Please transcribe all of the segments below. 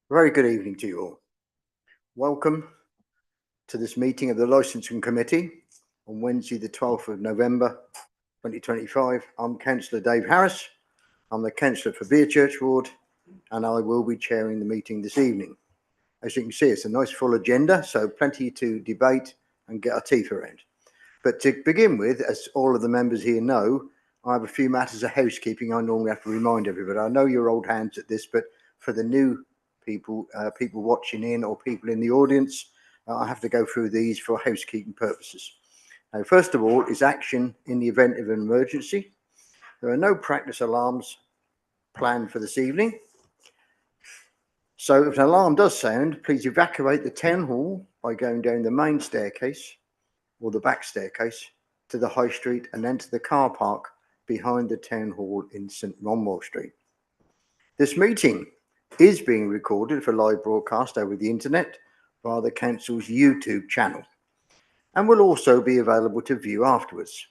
Very good evening to you all. Welcome to this meeting of the Licensing Committee on Wednesday, the 12th of November 2025. I'm Councillor Dave Harris. I'm the Councillor for Beerchurch Ward, and I will be chairing the meeting this evening. As you can see, it's a nice full agenda, so plenty to debate and get our teeth around. But to begin with, as all of the members here know, I have a few matters of housekeeping I normally have to remind everybody. I know you're old hands at this, but for the new people, people watching in or people in the audience, I have to go through these for housekeeping purposes. Now, first of all, is action in the event of an emergency. There are no practice alarms planned for this evening. So if an alarm does sound, please evacuate the town hall by going down the main staircase or the back staircase to the High Street and enter the car park behind the town hall in St Ronmore Street. This meeting is being recorded for live broadcast over the internet via the council's YouTube channel and will also be available to view afterwards.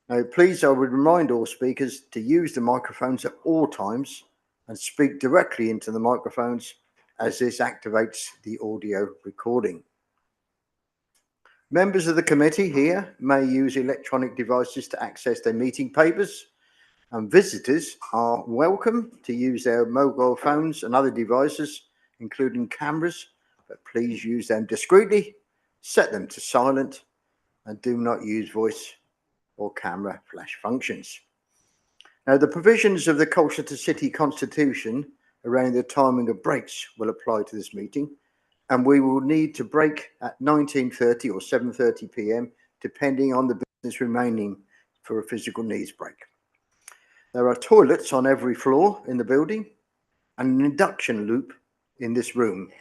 Now, please, I would remind all speakers to use the microphones at all times and speak directly into the microphones, as this activates the audio recording. Members of the committee here may use electronic devices to access their meeting papers, and visitors are welcome to use their mobile phones and other devices, including cameras, but please use them discreetly, set them to silent, and do not use voice or camera flash functions. Now, the provisions of the Colchester City Constitution around the timing of breaks will apply to this meeting, and we will need to break at 19:30 or 7:30 p.m, depending on the business remaining for a physical needs break. There are toilets on every floor in the building and an induction loop in this room.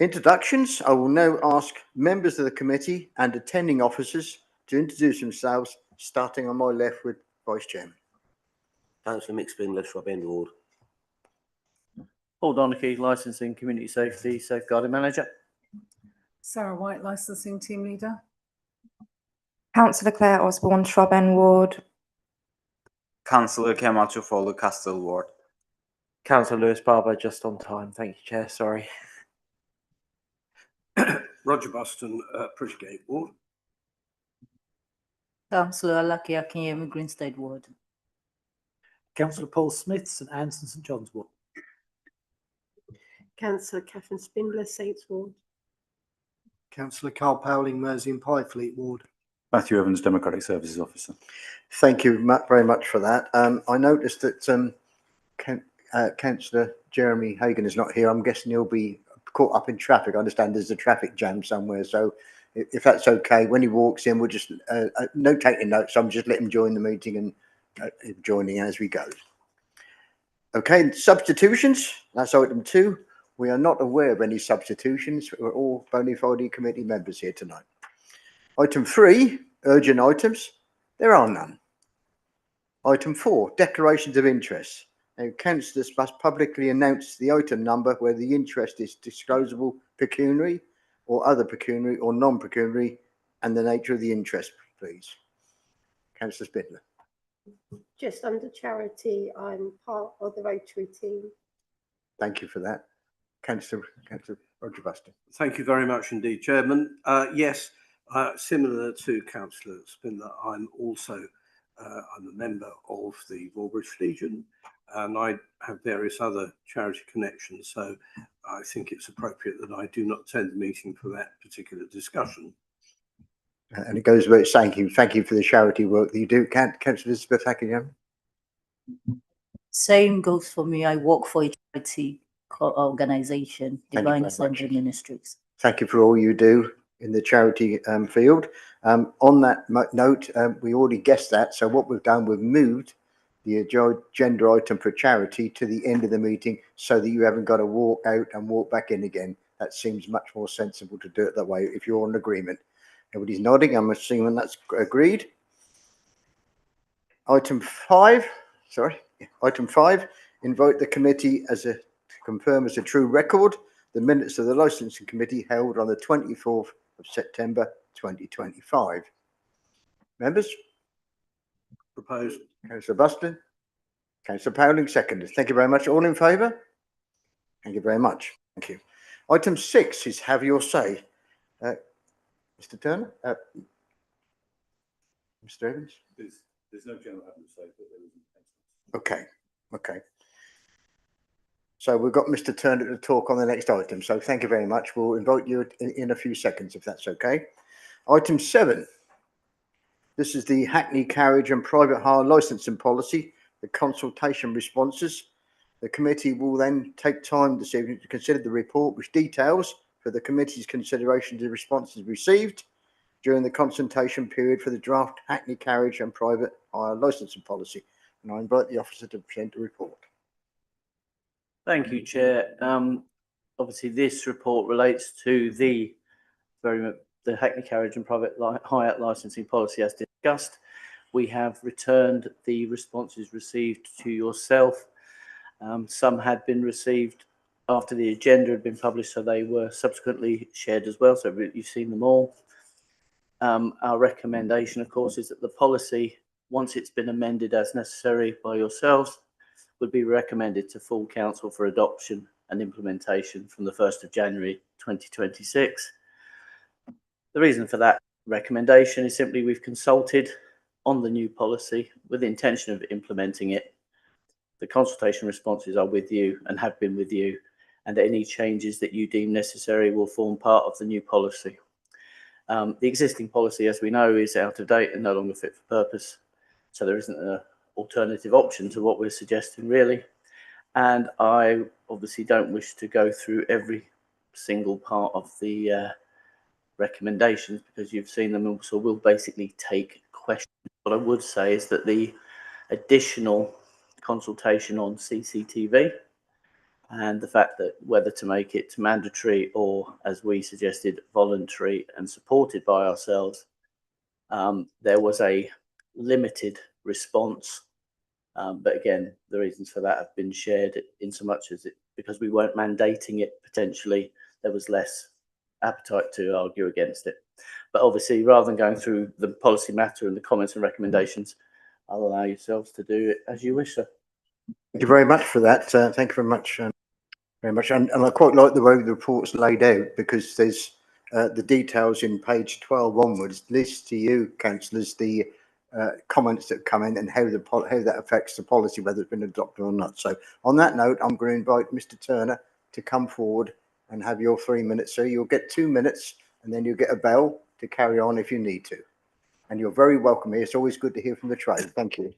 Introductions. I will now ask members of the committee and attending officers to introduce themselves, starting on my left with Vice Chairman. Councillor Mick Spindler, Shrub End Ward. Paul Donachie, Licensing, Community Safety, Safeguarding Manager. Sarah White, Licensing Team Leader. Councillor Claire Osborne, Shrub End Ward. Councillor Kemal Chufolo, Castle Ward. Councillor Lewis Barber, just on time. Thank you, Chair. Sorry. Roger Buston, Prishgate Ward. Councillor Alaki Akinyemi, Greenstead Ward. Councillor Paul Smith, St Anne's and St John's Ward. Councillor Catherine Spindler, Saints Ward. Councillor Carl Powling, Mersey and Pyfleet Ward. Matthew Evans, Democratic Services Officer. Thank you very much for that. I noticed that Councillor Jeremy Hagan is not here. I'm guessing he'll be caught up in traffic. I understand there's a traffic jam somewhere. So if that's okay, when he walks in, we'll just no taking notes. I'm just letting him join the meeting and joining as we go. Okay, substitutions. That's item 2. We are not aware of any substitutions. We're all bona fide committee members here tonight. Item 3, urgent items. There are none. Item 4, declarations of interest. Now, councillors must publicly announce the item number where the interest is disclosable pecuniary or other pecuniary or non-pecuniary, and the nature of the interest, please. Councillor Spindler. Just under charity, I'm part of the Rotary team. Thank you for that. Councillor Roger Buston. Thank you very much indeed, Chairman. Yes, similar to Councillor Spindler, I'm a member of the Royal British Legion, and I have various other charity connections, so I think it's appropriate that I do not attend the meeting for that particular discussion. And it goes without saying, thank you for the charity work that you do. Councillor Elizabeth Hackingham. Same goes for me. I work for a charity organisation, Divine Assembly Ministries. Thank you for all you do in the charity field. On that note, we already guessed that. So what we've done, we've moved the agenda item for charity to the end of the meeting so that you haven't got to walk out and walk back in again. That seems much more sensible to do it that way if you're in agreement. Everybody's nodding. I'm assuming that's agreed. Item 5, invite the committee to confirm as a true record the minutes of the licensing committee held on the 24th of September 2025. Members? Proposed. Councillor Buston. Councillor Powling, seconded. Thank you very much. All in favour? Thank you very much. Thank you. Item 6 is have your say. Mr. Turner? Mr. Evans? There's no general have your say, but there isn't. Okay, okay. So we've got Mr. Turner to talk on the next item. So thank you very much. We'll invite you in a few seconds, if that's okay. Item 7. This is the Hackney Carriage and Private Hire Licensing Policy, the consultation responses. The committee will then take time this evening to consider the report, which details for the committee's consideration the responses received during the consultation period for the draft Hackney Carriage and Private Hire Licensing Policy. And I invite the officer to present the report. Thank you, Chair. Obviously, this report relates to the Hackney Carriage and Private Hire Licensing Policy as discussed. We have returned the responses received to yourself. Some had been received after the agenda had been published, so they were subsequently shared as well. So you've seen them all. Our recommendation, of course, is that the policy, once it's been amended as necessary by yourselves, would be recommended to full council for adoption and implementation from the 1st of January 2026. The reason for that recommendation is simply we've consulted on the new policy with the intention of implementing it. The consultation responses are with you and have been with you, and any changes that you deem necessary will form part of the new policy. The existing policy, as we know, is out of date and no longer fit for purpose, so there isn't an alternative option to what we're suggesting, really. And I obviously don't wish to go through every single part of the recommendations because you've seen them all, so we'll basically take questions. What I would say is that the additional consultation on CCTV and the fact that whether to make it mandatory or, as we suggested, voluntary and supported by ourselves, there was a limited response. But again, the reasons for that have been shared in so much as because we weren't mandating it potentially, there was less appetite to argue against it. But obviously, rather than going through the policy matter and the comments and recommendations, I'll allow yourselves to do it as you wish, sir. Thank you very much for that. Thank you very much. Very much. And I quite like the way the report's laid out because there's the details in page 12 onwards lists to you, councillors, the comments that come in and how that affects the policy, whether it's been adopted or not. So on that note, I'm going to invite Mr. Turner to come forward and have your 3 minutes. So you'll get 2 minutes and then you'll get a bell to carry on if you need to. And you're very welcome here. It's always good to hear from the trade. Thank you.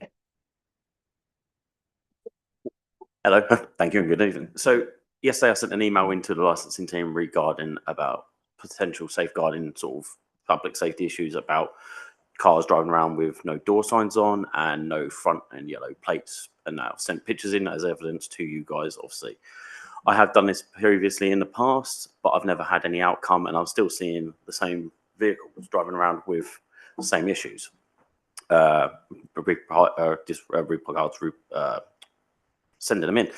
Hello, thank you and good evening. So yesterday I sent an email into the licensing team regarding about potential safeguarding sort of public safety issues about cars driving around with no door signs on and no front and yellow plates. And I've sent pictures in as evidence to you guys, obviously. I have done this previously in the past, but I've never had any outcome and I'm still seeing the same vehicles driving around with the same issues. Sending them in.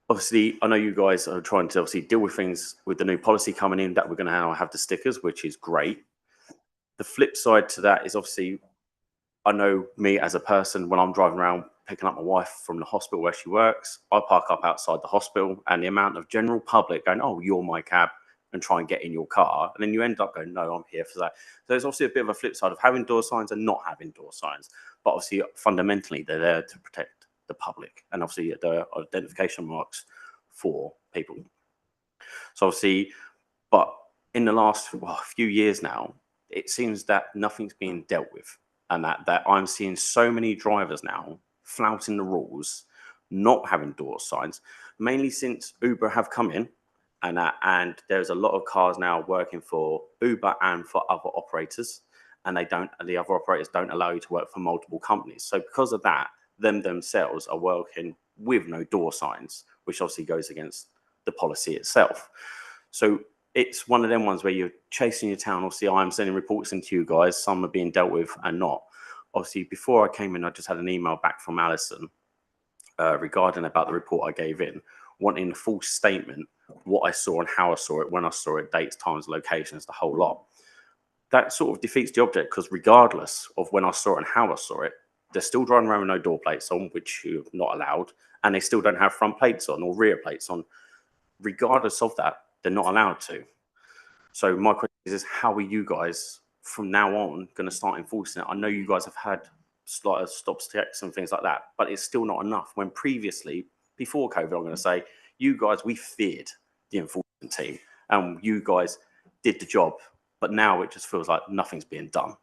Obviously, I know you guys are trying to obviously deal with things with the new policy coming in that we're going to now have the stickers, which is great. The flip side to that is obviously, I know me as a person, when I'm driving around picking up my wife from the hospital where she works, I park up outside the hospital and the amount of general public going, oh, you're my cab, and try and get in your car. And then you end up going, no, I'm here for that. So there's obviously a bit of a flip side of having door signs and not having door signs. But obviously, fundamentally, they're there to protect the public and obviously the identification marks for people. So obviously, but in the last few years now, it seems that nothing's being dealt with, and that I'm seeing so many drivers now flouting the rules, not having door signs, mainly since Uber have come in, and there's a lot of cars now working for Uber and for other operators, and the other operators don't allow you to work for multiple companies. So because of that, themselves are working with no door signs, which obviously goes against the policy itself. So it's one of them ones where you're chasing your town. Obviously, I'm sending reports into you guys. Some are being dealt with and not. Obviously, before I came in, I just had an email back from Alison regarding about the report I gave in, wanting a full statement, what I saw and how I saw it, when I saw it, dates, times, locations, the whole lot. That sort of defeats the object because regardless of when I saw it and how I saw it, they're still driving around with no door plates on, which you're not allowed, and they still don't have front plates on or rear plates on. regardless of that, they're not allowed to. So my question is how are you guys from now on going to start enforcing it? I know you guys have had slight stop checks and things like that, but it's still not enough. When previously, before COVID, I'm going to say, you guys, we feared the enforcement team and you guys did the job, but now it just feels like nothing's being done.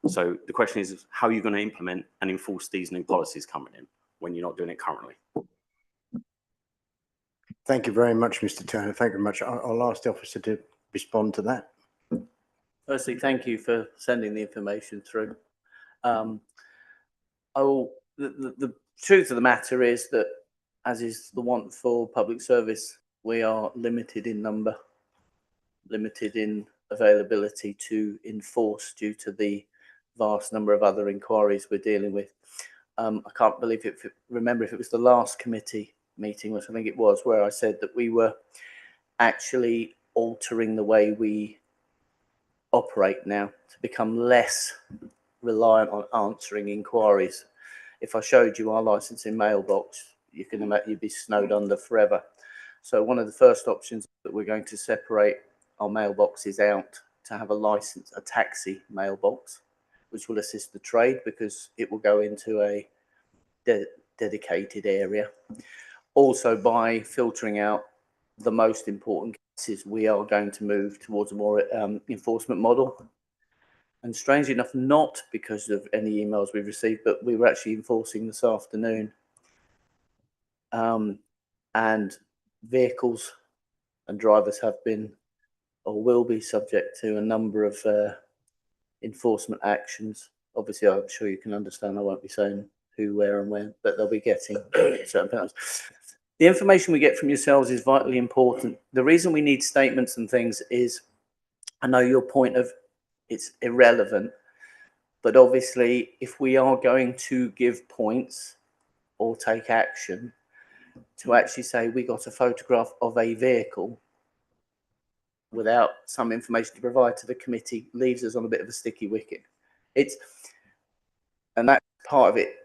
So the question is, how are you going to implement and enforce these new policies coming in when you're not doing it currently? Thank you very much, Mr. Turner. Thank you very much. I'll ask the officer to respond to that. Firstly, thank you for sending the information through. The truth of the matter is that, as is the want for public service, we are limited in number, limited in availability to enforce due to the vast number of other inquiries we're dealing with. I can't believe it. Remember if it was the last committee meeting, which I think it was, where I said that we were actually altering the way we operate now to become less reliant on answering inquiries. If I showed you our licensing mailbox, you can imagine you'd be snowed under forever. So one of the first options that we're going to separate our mailboxes out to have a taxi mailbox, which will assist the trade because it will go into a dedicated area. Also, by filtering out the most important cases, we are going to move towards a more enforcement model. And strangely enough, not because of any emails we've received, but we were actually enforcing this afternoon. And vehicles and drivers have been or will be subject to a number of enforcement actions. Obviously, I'm sure you can understand I won't be saying who, where and when, but they'll be getting certain penalties. The information we get from yourselves is vitally important. The reason we need statements and things is, I know your point of it's irrelevant, but obviously if we are going to give points or take action, to actually say we got a photograph of a vehicle without some information to provide to the committee leaves us on a bit of a sticky wicket. And that part of it,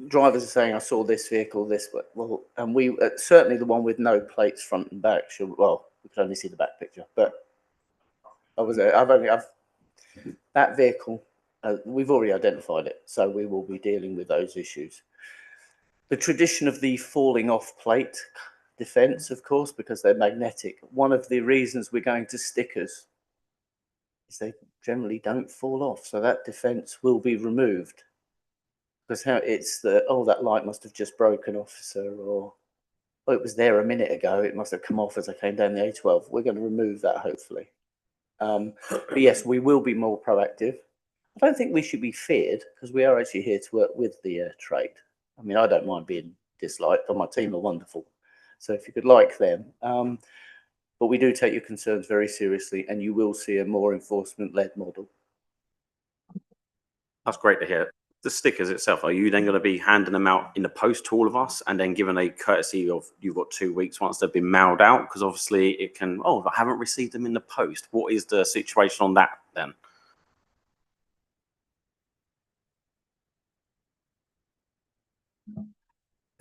drivers are saying, I saw this vehicle, well, and we certainly the one with no plates front and back. Well, we could only see the back picture, but that vehicle, we've already identified it, so we will be dealing with those issues. The tradition of the falling off plate defense, of course, because they're magnetic. One of the reasons we're going to stickers is they generally don't fall off, so that defense will be removed. Because how it's that light must have just broken, officer, or it was there a minute ago, it must have come off as I came down the A12. We're going to remove that, hopefully. But yes, we will be more proactive. I don't think we should be feared because we are actually here to work with the trade. I mean, I don't mind being disliked, but my team are wonderful. So if you could like them. But we do take your concerns very seriously, and you will see a more enforcement-led model. That's great to hear. The stickers itself, are you then going to be handing them out in the post to all of us and then given a courtesy of you've got 2 weeks once they've been mailed out? Because obviously it can, I haven't received them in the post. What is the situation on that then?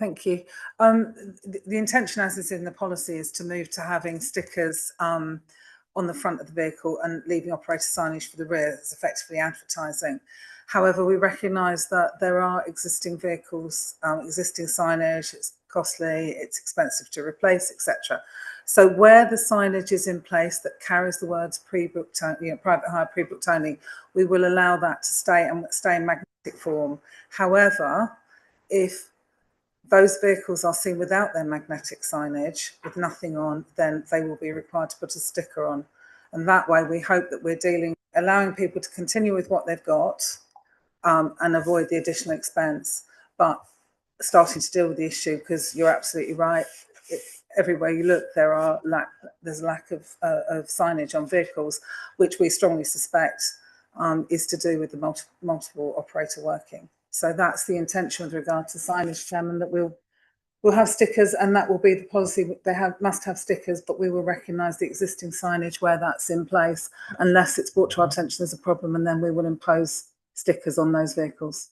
Thank you. The intention, as is in the policy, is to move to having stickers on the front of the vehicle and leaving operator signage for the rear as effectively advertising. However, we recognise that there are existing vehicles, existing signage, it's costly, it's expensive to replace, etc. So where the signage is in place that carries the words pre-booked, private hire pre-booked only, we will allow that to stay in magnetic form. However, if those vehicles are seen without their magnetic signage, with nothing on, then they will be required to put a sticker on. And that way we hope that we're allowing people to continue with what they've got and avoid the additional expense, but starting to deal with the issue, because you're absolutely right. Everywhere you look, there's a lack of signage on vehicles, which we strongly suspect is to do with the multiple operator working. So that's the intention with regard to signage, Chairman, that we'll have stickers, and that will be the policy. They must have stickers, but we will recognise the existing signage where that's in place, unless it's brought to our attention as a problem, and then we will impose stickers on those vehicles.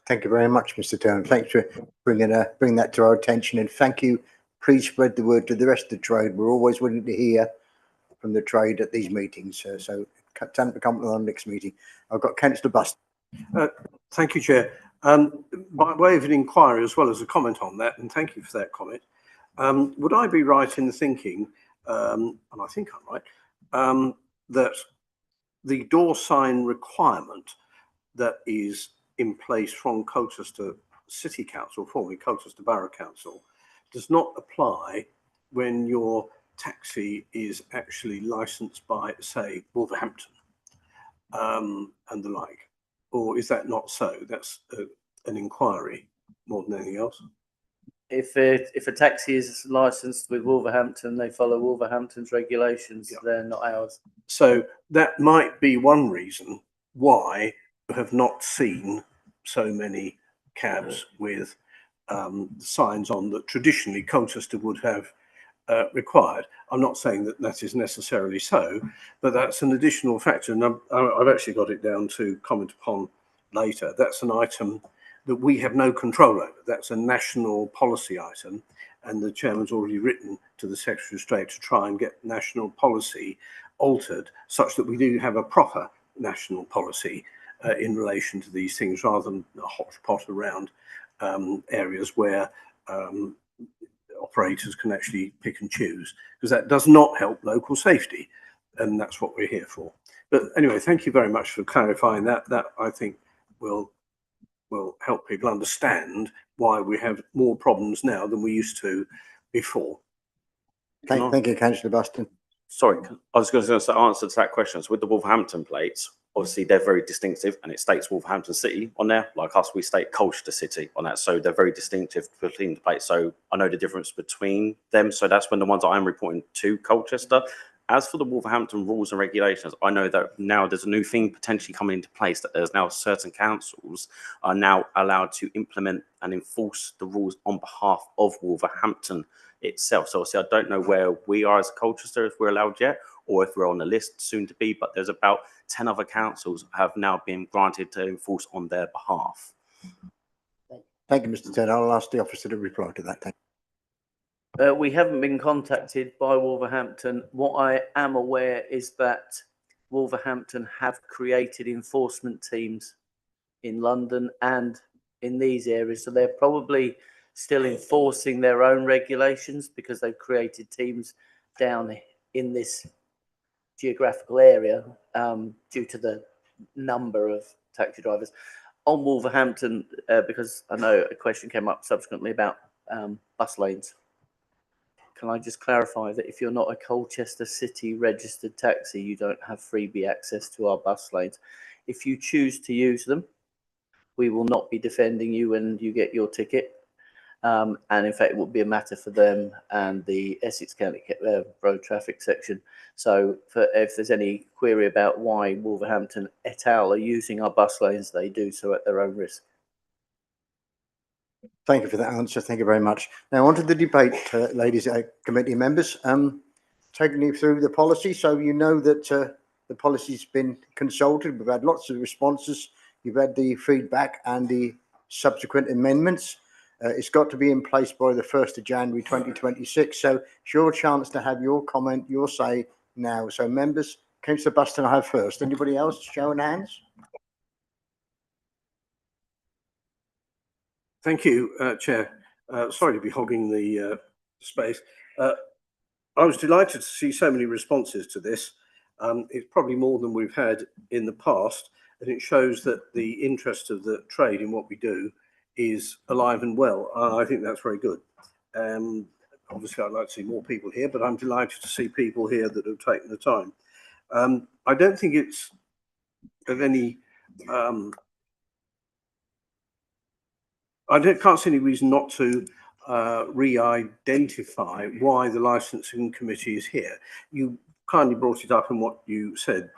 Thank you very much, Mr. Turner. Thanks for bringing that to our attention, and thank you please spread the word to the rest of the trade. We're always willing to hear from the trade at these meetings. So tell them to come to our next meeting. I've got Councillor Buston. Thank you, Chair. By way of an inquiry as well as a comment on that, and thank you for that comment, would I be right in thinking, and I think I'm right, that the door sign requirement that is in place from Colchester City Council, formerly Colchester Borough Council, does not apply when your taxi is actually licensed by, say, Wolverhampton and the like? Or is that not so? That's an inquiry more than anything else. If a taxi is licensed with Wolverhampton, they follow Wolverhampton's regulations. Yeah. They're not ours. So that might be one reason why we have not seen so many cabs with signs on that traditionally Colchester would have required. I'm not saying that that is necessarily so, but that's an additional factor. And I've actually got it down to comment upon later. That's an item that we have no control over. That's a national policy item, and the chairman's already written to the Secretary of State to try and get national policy altered such that we do have a proper national policy in relation to these things, rather than a hodgepodge around areas where operators can actually pick and choose, because that does not help local safety, and that's what we're here for. But anyway, thank you very much for clarifying that. That, I think, will help people understand why we have more problems now than we used to before. Thank you, Councillor Buston. Sorry, I was going to answer to that question. So with the Wolverhampton plates, obviously they're very distinctive, and it states Wolverhampton City on there. Like us, we state Colchester City on that. So they're very distinctive between the plates. So I know the difference between them. So that's when the ones that I'm reporting to Colchester. As for the Wolverhampton rules and regulations, I know that now there's a new thing potentially coming into place, that there's now certain councils are now allowed to implement and enforce the rules on behalf of Wolverhampton itself. So obviously I don't know where we are as Colchester, if we're allowed yet, or if we're on the list soon to be, but there's about 10 other councils have now been granted to enforce on their behalf. Thank you, Mr. Ted. I'll ask the officer to reply to that. Thank you. We haven't been contacted by Wolverhampton. What I am aware is that Wolverhampton have created enforcement teams in London and in these areas. So they're probably still enforcing their own regulations because they've created teams down in this geographical area due to the number of taxi drivers. On Wolverhampton, because I know a question came up subsequently about bus lanes. Can I just clarify that if you're not a Colchester City registered taxi, you don't have freebie access to our bus lanes. If you choose to use them, we will not be defending you when you get your ticket. And in fact, it will be a matter for them and the Essex County Road Traffic Section. So if there's any query about why Wolverhampton et al. Are using our bus lanes, they do so at their own risk. Thank you for that answer. Thank you very much. Now on to the debate, ladies committee members. Taking you through the policy, so you know that the policy's been consulted. We've had lots of responses. You've had the feedback and the subsequent amendments. It's got to be in place by the 1st of January 2026. So it's your chance to have your comment, your say now. So members, Councillor Buston, I have first. Anybody else showing hands? Thank you, Chair. Sorry to be hogging the space. I was delighted to see so many responses to this. It's probably more than we've had in the past, and it shows that the interest of the trade in what we do is alive and well. I think that's very good. Obviously, I'd like to see more people here, but I'm delighted to see people here that have taken the time. I don't think it's of any... can't see any reason not to re-identify why the licensing committee is here. You kindly brought it up in what you said.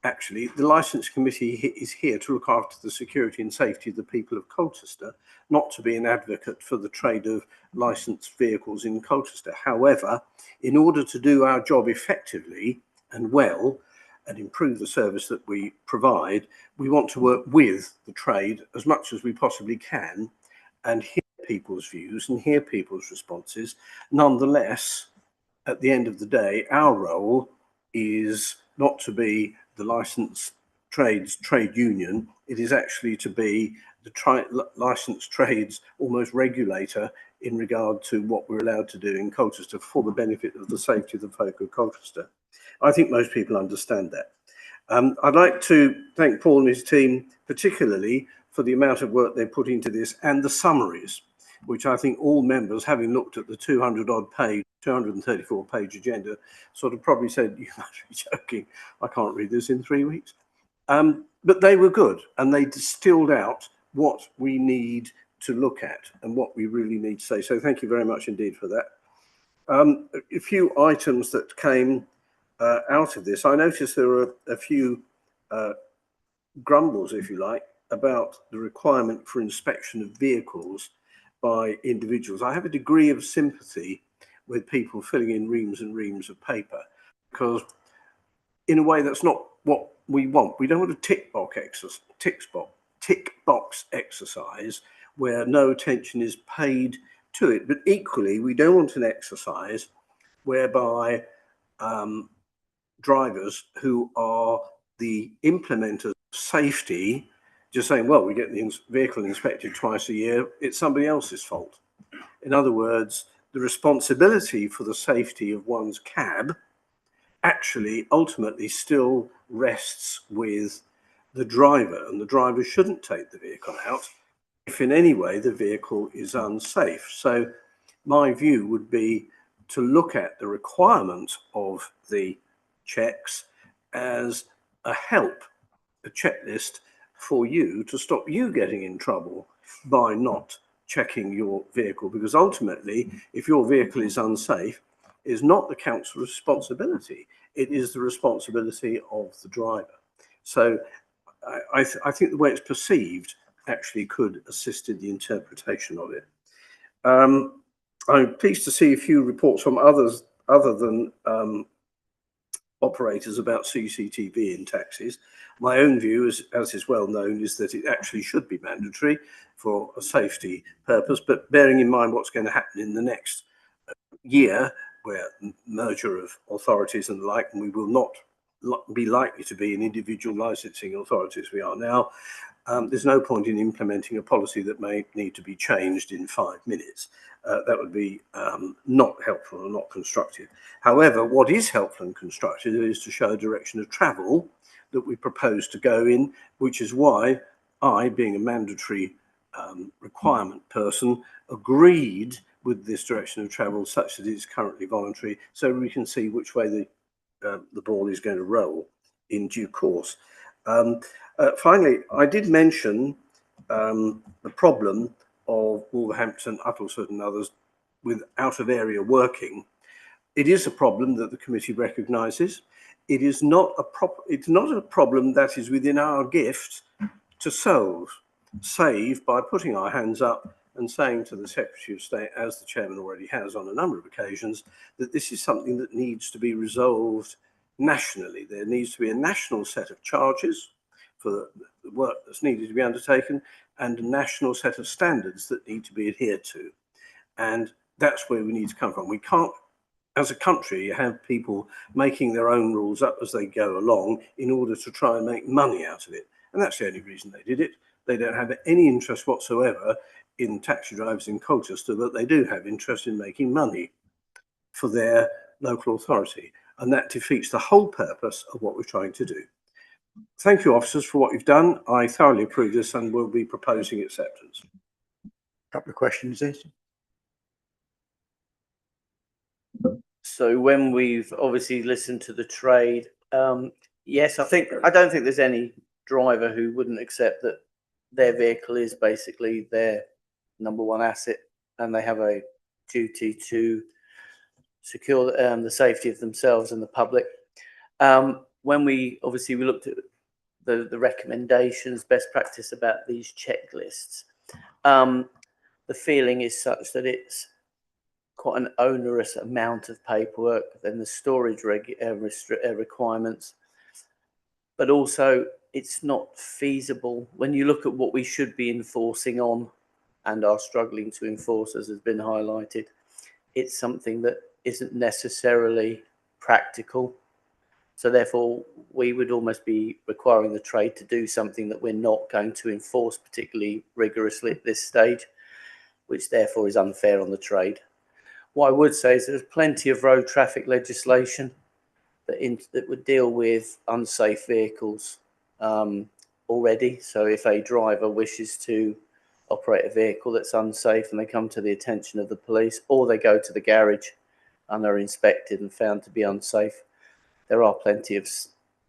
Actually, the licence committee is here to look after the security and safety of the people of Colchester, not to be an advocate for the trade of licensed vehicles in Colchester. However, in order to do our job effectively and well, and improve the service that we provide, we want to work with the trade as much as we possibly can. And here people's views and hear people's responses. Nonetheless, at the end of the day, our role is not to be the licensed trade union. It is actually to be the licensed trades almost regulator in regard to what we're allowed to do in Colchester for the benefit of the safety of the folk of Colchester. I think most people understand that. I'd like to thank Paul and his team particularly for the amount of work they put into this and the summaries, which I think all members, having looked at the 234 page agenda, sort of probably said, you must be joking, I can't read this in 3 weeks. But they were good, and they distilled out what we need to look at and what we really need to say. So thank you very much indeed for that. A few items that came out of this. I noticed there were a few grumbles, if you like, about the requirement for inspection of vehicles by individuals. I have a degree of sympathy with people filling in reams and reams of paper, because in a way that's not what we want. We don't want a tick box exercise where no attention is paid to it. But equally, we don't want an exercise whereby drivers who are the implementers of safety just saying, well, we get the vehicle inspected twice a year, it's somebody else's fault. In other words, the responsibility for the safety of one's cab actually ultimately still rests with the driver, and the driver shouldn't take the vehicle out if in any way the vehicle is unsafe. So my view would be to look at the requirement of the checks as a help, a checklist for you to stop you getting in trouble by not checking your vehicle, because ultimately, if your vehicle is unsafe, it's not the council's responsibility. It is the responsibility of the driver. So I think the way it's perceived actually could assist in the interpretation of it. I'm pleased to see a few reports from others other than operators about CCTV in taxis. My own view, as is well known, is that it actually should be mandatory for a safety purpose, but bearing in mind what's going to happen in the next year, where merger of authorities and the like, and we will not be likely to be an individual licensing authority as we are now, there's no point in implementing a policy that may need to be changed in 5 minutes. That would be not helpful and not constructive. However, what is helpful and constructive is to show a direction of travel that we propose to go in, which is why I, being a mandatory requirement person, agreed with this direction of travel such that it's currently voluntary, so we can see which way the ball is going to roll in due course. Finally, I did mention the problem of Wolverhampton, Uttlesford and others with out of area working. It is a problem that the committee recognises. It is not it's not a problem that is within our gift to solve, save by putting our hands up and saying to the Secretary of State, as the Chairman already has on a number of occasions, that this is something that needs to be resolved nationally. There needs to be a national set of charges for the work that's needed to be undertaken, and a national set of standards that need to be adhered to. And that's where we need to come from. We can't, as a country, have people making their own rules up as they go along in order to try and make money out of it. And that's the only reason they did it. They don't have any interest whatsoever in taxi drivers in Colchester, but they do have interest in making money for their local authority. And that defeats the whole purpose of what we're trying to do. Thank you, officers, for what you've done. I thoroughly approve this and will be proposing acceptance. Couple of questions, this. So when we've obviously listened to the trade, yes, I don't think there's any driver who wouldn't accept that their vehicle is basically their number one asset, and they have a duty to secure the safety of themselves and the public. When we looked at the recommendations, best practice about these checklists, the feeling is such that it's quite an onerous amount of paperwork, then the storage requirements, but also it's not feasible when you look at what we should be enforcing on and are struggling to enforce, as has been highlighted, it's something that isn't necessarily practical. So therefore, we would almost be requiring the trade to do something that we're not going to enforce particularly rigorously at this stage, which therefore is unfair on the trade. What I would say is there's plenty of road traffic legislation that would deal with unsafe vehicles already. So if a driver wishes to operate a vehicle that's unsafe and they come to the attention of the police, or they go to the garage and are inspected and found to be unsafe, there are plenty of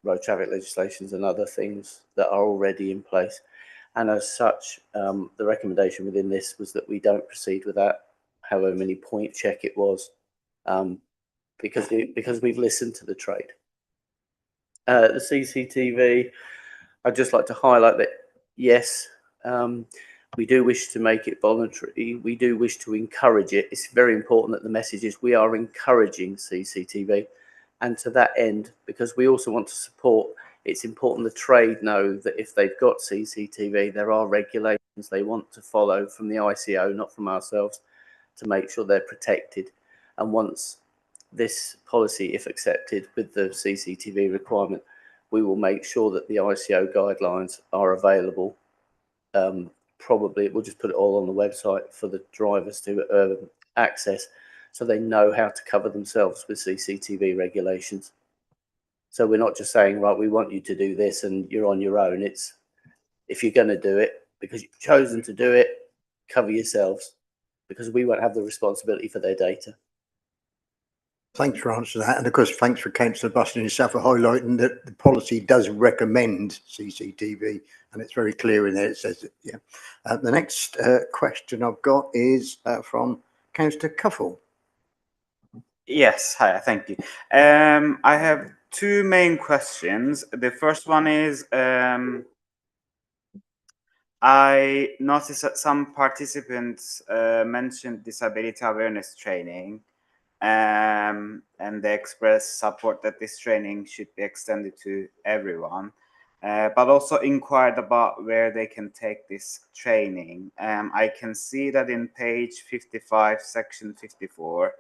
road traffic legislations and other things that are already in place. And as such, the recommendation within this was that we don't proceed with that, however many point check it was, because we've listened to the trade. The CCTV, I'd just like to highlight that, yes, we do wish to make it voluntary. We do wish to encourage it. It's very important that the message is we are encouraging CCTV. And to that end, because we also want to support, it's important the trade know that if they've got CCTV, there are regulations they want to follow from the ICO, not from ourselves, to make sure they're protected. And once this policy, if accepted with the CCTV requirement, we will make sure that the ICO guidelines are available. Probably we'll just put it all on the website for the drivers to access, so they know how to cover themselves with CCTV regulations. So we're not just saying, right, we want you to do this and you're on your own. It's, if you're going to do it because you've chosen to do it, cover yourselves, because we won't have the responsibility for their data. Thanks for answering that. And of course, thanks for Councillor Buston himself for highlighting that the policy does recommend CCTV, and it's very clear in there. It says it, yeah. The next question I've got is from Councillor Cuffell. Yes, hi, thank you. I have two main questions. The first one is, I noticed that some participants mentioned disability awareness training, and they expressed support that this training should be extended to everyone, but also inquired about where they can take this training. I can see that in page 55, section 54,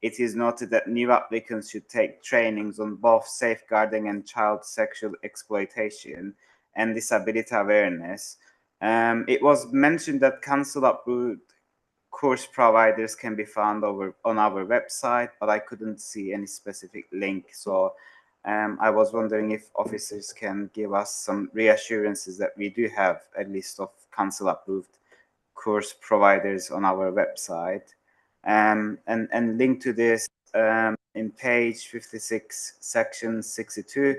it is noted that new applicants should take trainings on both safeguarding and child sexual exploitation and disability awareness. It was mentioned that council-approved course providers can be found on our website, but I couldn't see any specific link. So I was wondering if officers can give us some reassurances that we do have a list of council-approved course providers on our website. And linked to this, in page 56, section 62,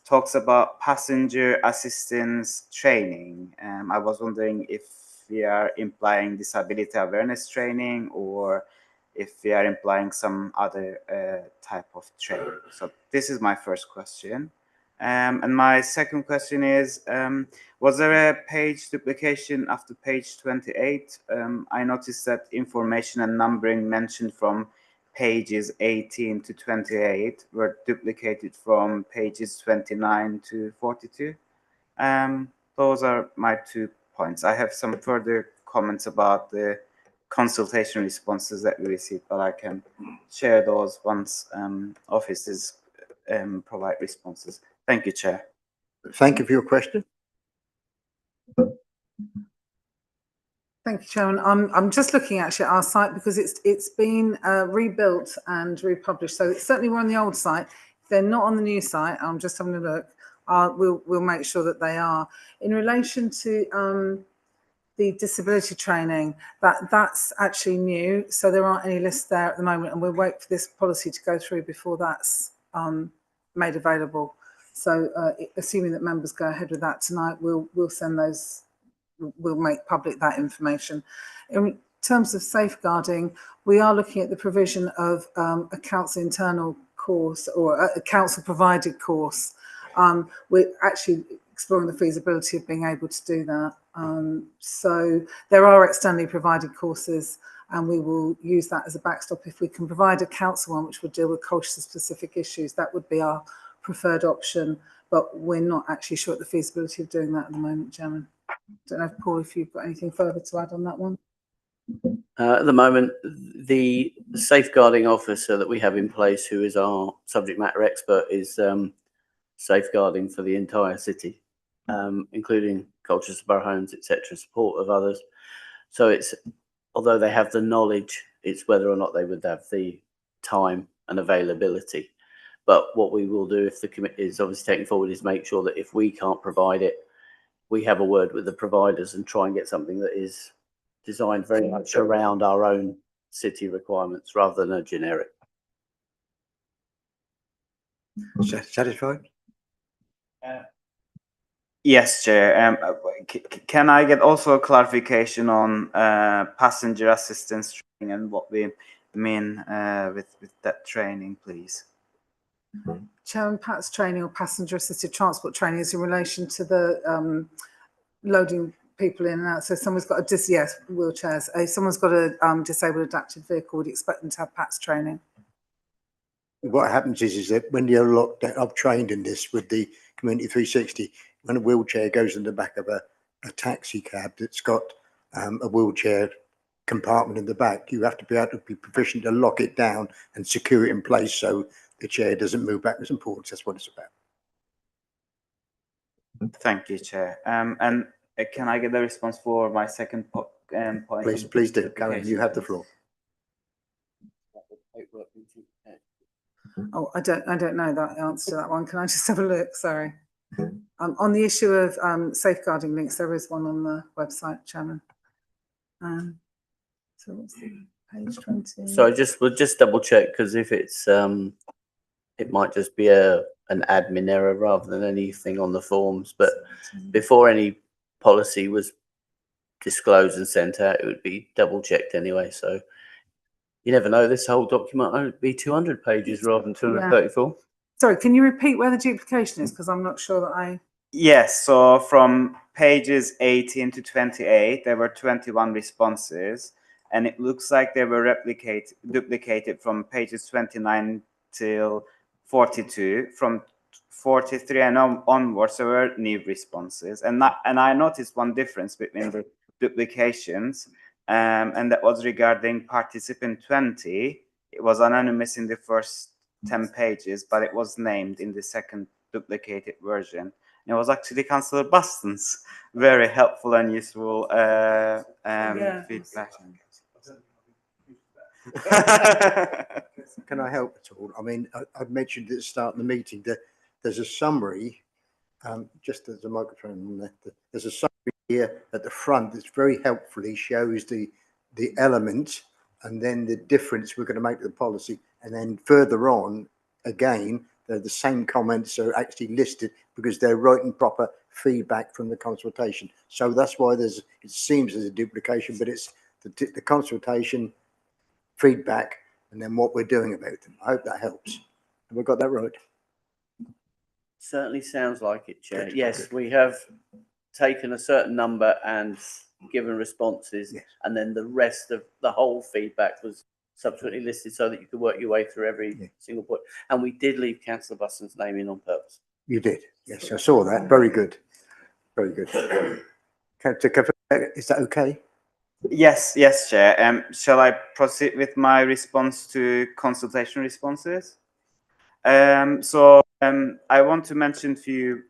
talks about passenger assistance training. I was wondering if we are implying disability awareness training or if we are implying some other type of training. So this is my first question. And my second question is, was there a page duplication after page 28? I noticed that information and numbering mentioned from pages 18 to 28 were duplicated from pages 29 to 42. Those are my 2 points. I have some further comments about the consultation responses that we received, but I can share those once offices provide responses. Thank you, Chair. Thank you for your question. Thank you, Chairman. I'm just looking actually at our site because it's been rebuilt and republished. So it's certainly we're on the old site. If they're not on the new site, I'm just having a look. We'll make sure that they are. In relation to the disability training, that's actually new. So there aren't any lists there at the moment, and we'll wait for this policy to go through before that's made available. So assuming that members go ahead with that tonight, we'll send those, we'll make public that information. In terms of safeguarding, we are looking at the provision of a council internal course or a council provided course. We're actually exploring the feasibility of being able to do that. So there are externally provided courses, and we will use that as a backstop. If we can provide a council one which would deal with culture specific issues, that would be our preferred option, but we're not actually sure at the feasibility of doing that at the moment, Chairman. Don't know if Paul, if you've got anything further to add on that one. At the moment, the safeguarding officer that we have in place, who is our subject matter expert, is safeguarding for the entire city, including Colchester Borough Homes, etc., support of others. So it's, although they have the knowledge, it's whether or not they would have the time and availability. But what we will do, if the committee is obviously taking forward, is make sure that if we can't provide it, we have a word with the providers and try and get something that is designed very much around our own city requirements rather than a generic. Satisfied? Yes, Chair. Can I get also a clarification on passenger assistance training and what we mean with that training, please? Chairman, PATS training or passenger assisted transport training is in relation to the loading people in and out. So someone's got a wheelchairs. If someone's got a disabled adapted vehicle, we'd expect them to have PATS training. What happens is that when you're locked out, I've trained in this with the Community 360, when a wheelchair goes in the back of a taxi cab that's got a wheelchair compartment in the back, you have to be able to be proficient to lock it down and secure it in place so the chair doesn't move backwards and forwards. That's what it's about. Thank you, Chair. And can I get a response for my second point? Please do. Karen, you have the floor. Oh, I don't know that answer to that one. Can I just have a look? Sorry. On the issue of safeguarding links, there is one on the website, Chairman. So what's the page 20? So we'll just double check, because if it's it might just be an admin error rather than anything on the forms. But before any policy was disclosed and sent out, it would be double checked anyway. So you never know, this whole document might be 200 pages rather than 234. Sorry, can you repeat where the duplication is? Because I'm not sure that I... Yes, so from pages 18 to 28, there were 21 responses, and it looks like they were duplicated from pages 29 till 42. From 43 and onwards, there were new responses. And I noticed one difference between the duplications, and that was regarding participant 20. It was anonymous in the first 10 pages, but it was named in the second duplicated version. And it was actually Councillor Buston's very helpful and useful feedback. Can I help at all? I mean, I've mentioned at the start of the meeting that there's a summary, just as a microphone, there's a summary here at the front that very helpfully shows the element and then the difference we're going to make to the policy. And then further on, again, they're the same comments are actually listed because they're writing proper feedback from the consultation. So that's why it seems there's a duplication, but it's the consultation, feedback, and then what we're doing about them. I hope that helps. Have we got that right? Certainly sounds like it, Chair. Good, Yes, good. we have taken a certain number and given responses, Yes. and then the rest of the whole feedback was subsequently listed so that you could work your way through every single point. And we did leave Councillor Buston's name in on purpose. You did. Yes, I saw that. Very good. Very good. Is that okay? Yes, Chair. Shall I proceed with my response to consultation responses? I want to mention a few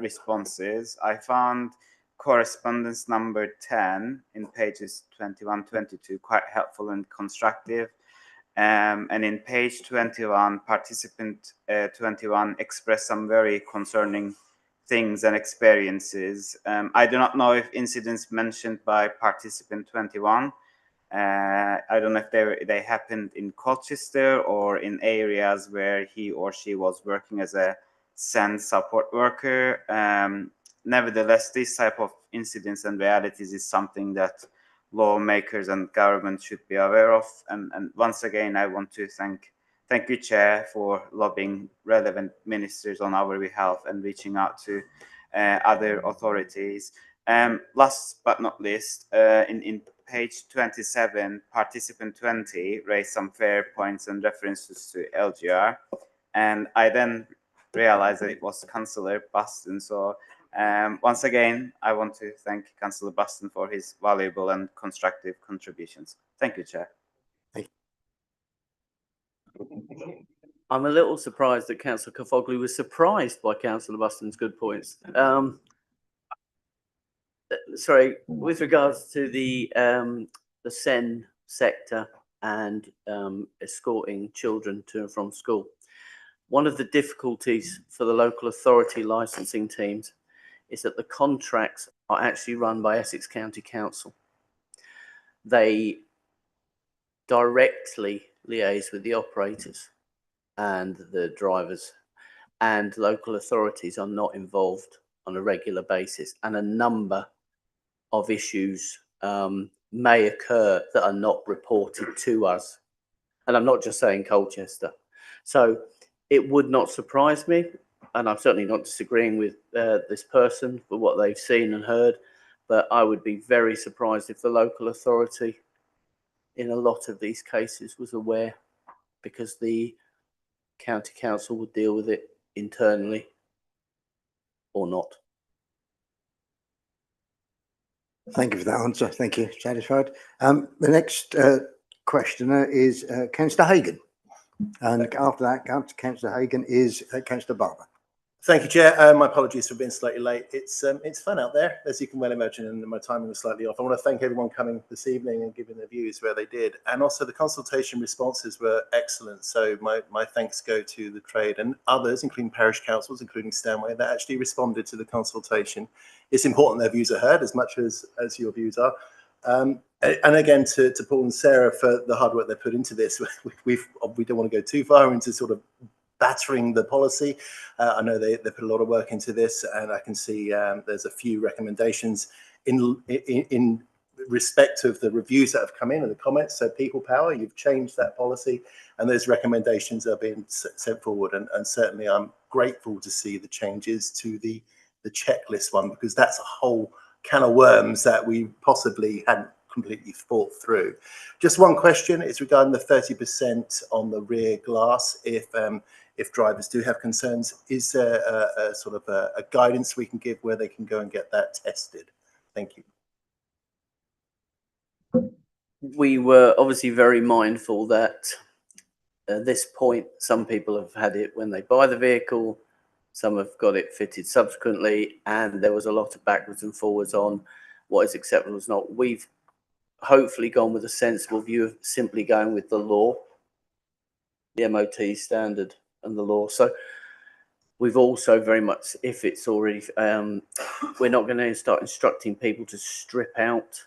responses. I found correspondence number 10 in pages 21, 22 quite helpful and constructive. And in page 21, participant 21 expressed some very concerning things and experiences. I do not know if incidents mentioned by participant 21, I don't know if they happened in Colchester or in areas where he or she was working as a SEND support worker. Nevertheless, this type of incidents and realities is something that lawmakers and government should be aware of. And once again, I want to thank you, Chair, for lobbying relevant ministers on our behalf and reaching out to other authorities. Last but not least, in page 27, participant 20 raised some fair points and references to LGR. And I then realized that it was Councillor Buston. So Once again, I want to thank Councillor Buston for his valuable and constructive contributions. Thank you, Chair. I'm a little surprised that Councillor Kafoglu was surprised by Councillor Buston's good points. Sorry, with regards to the SEN sector and escorting children to and from school, one of the difficulties for the local authority licensing teams is that the contracts are actually run by Essex County Council. They directly liaise with the operators and the drivers, and local authorities are not involved on a regular basis, and a number of issues may occur that are not reported to us. And I'm not just saying Colchester. So it would not surprise me, and I'm certainly not disagreeing with this person for what they've seen and heard, but I would be very surprised if the local authority in a lot of these cases was aware, because the county council would deal with it internally or not. Thank you for that answer. Thank you. Satisfied. The next questioner is Councillor Hagan. And after that, Councillor Hagan is Councillor Barber. Thank you, Chair. My apologies for being slightly late. It's fun out there, as you can well imagine, and my timing was slightly off. I want to thank everyone coming this evening and giving their views where they did. And also the consultation responses were excellent. So my thanks go to the trade and others, including parish councils, including Stanway, that actually responded to the consultation. It's important their views are heard as much as your views are. And again, to Paul and Sarah for the hard work they put into this. We don't want to go too far into sort of battering the policy. I know they put a lot of work into this, and I can see there's a few recommendations in respect of the reviews that have come in and the comments. So people power, you've changed that policy, and those recommendations are being sent forward. And certainly I'm grateful to see the changes to the checklist one, because that's a whole can of worms that we possibly hadn't completely thought through. Just one question, it's regarding the 30% on the rear glass. If drivers do have concerns, is there a sort of a guidance we can give where they can go and get that tested? Thank you. We were obviously very mindful that at this point, some people have had it when they buy the vehicle, some have got it fitted subsequently, and there was a lot of backwards and forwards on what is acceptable and not. We've hopefully gone with a sensible view of simply going with the law, the MOT standard and the law. So we've also very much, if it's already, we're not going to start instructing people to strip out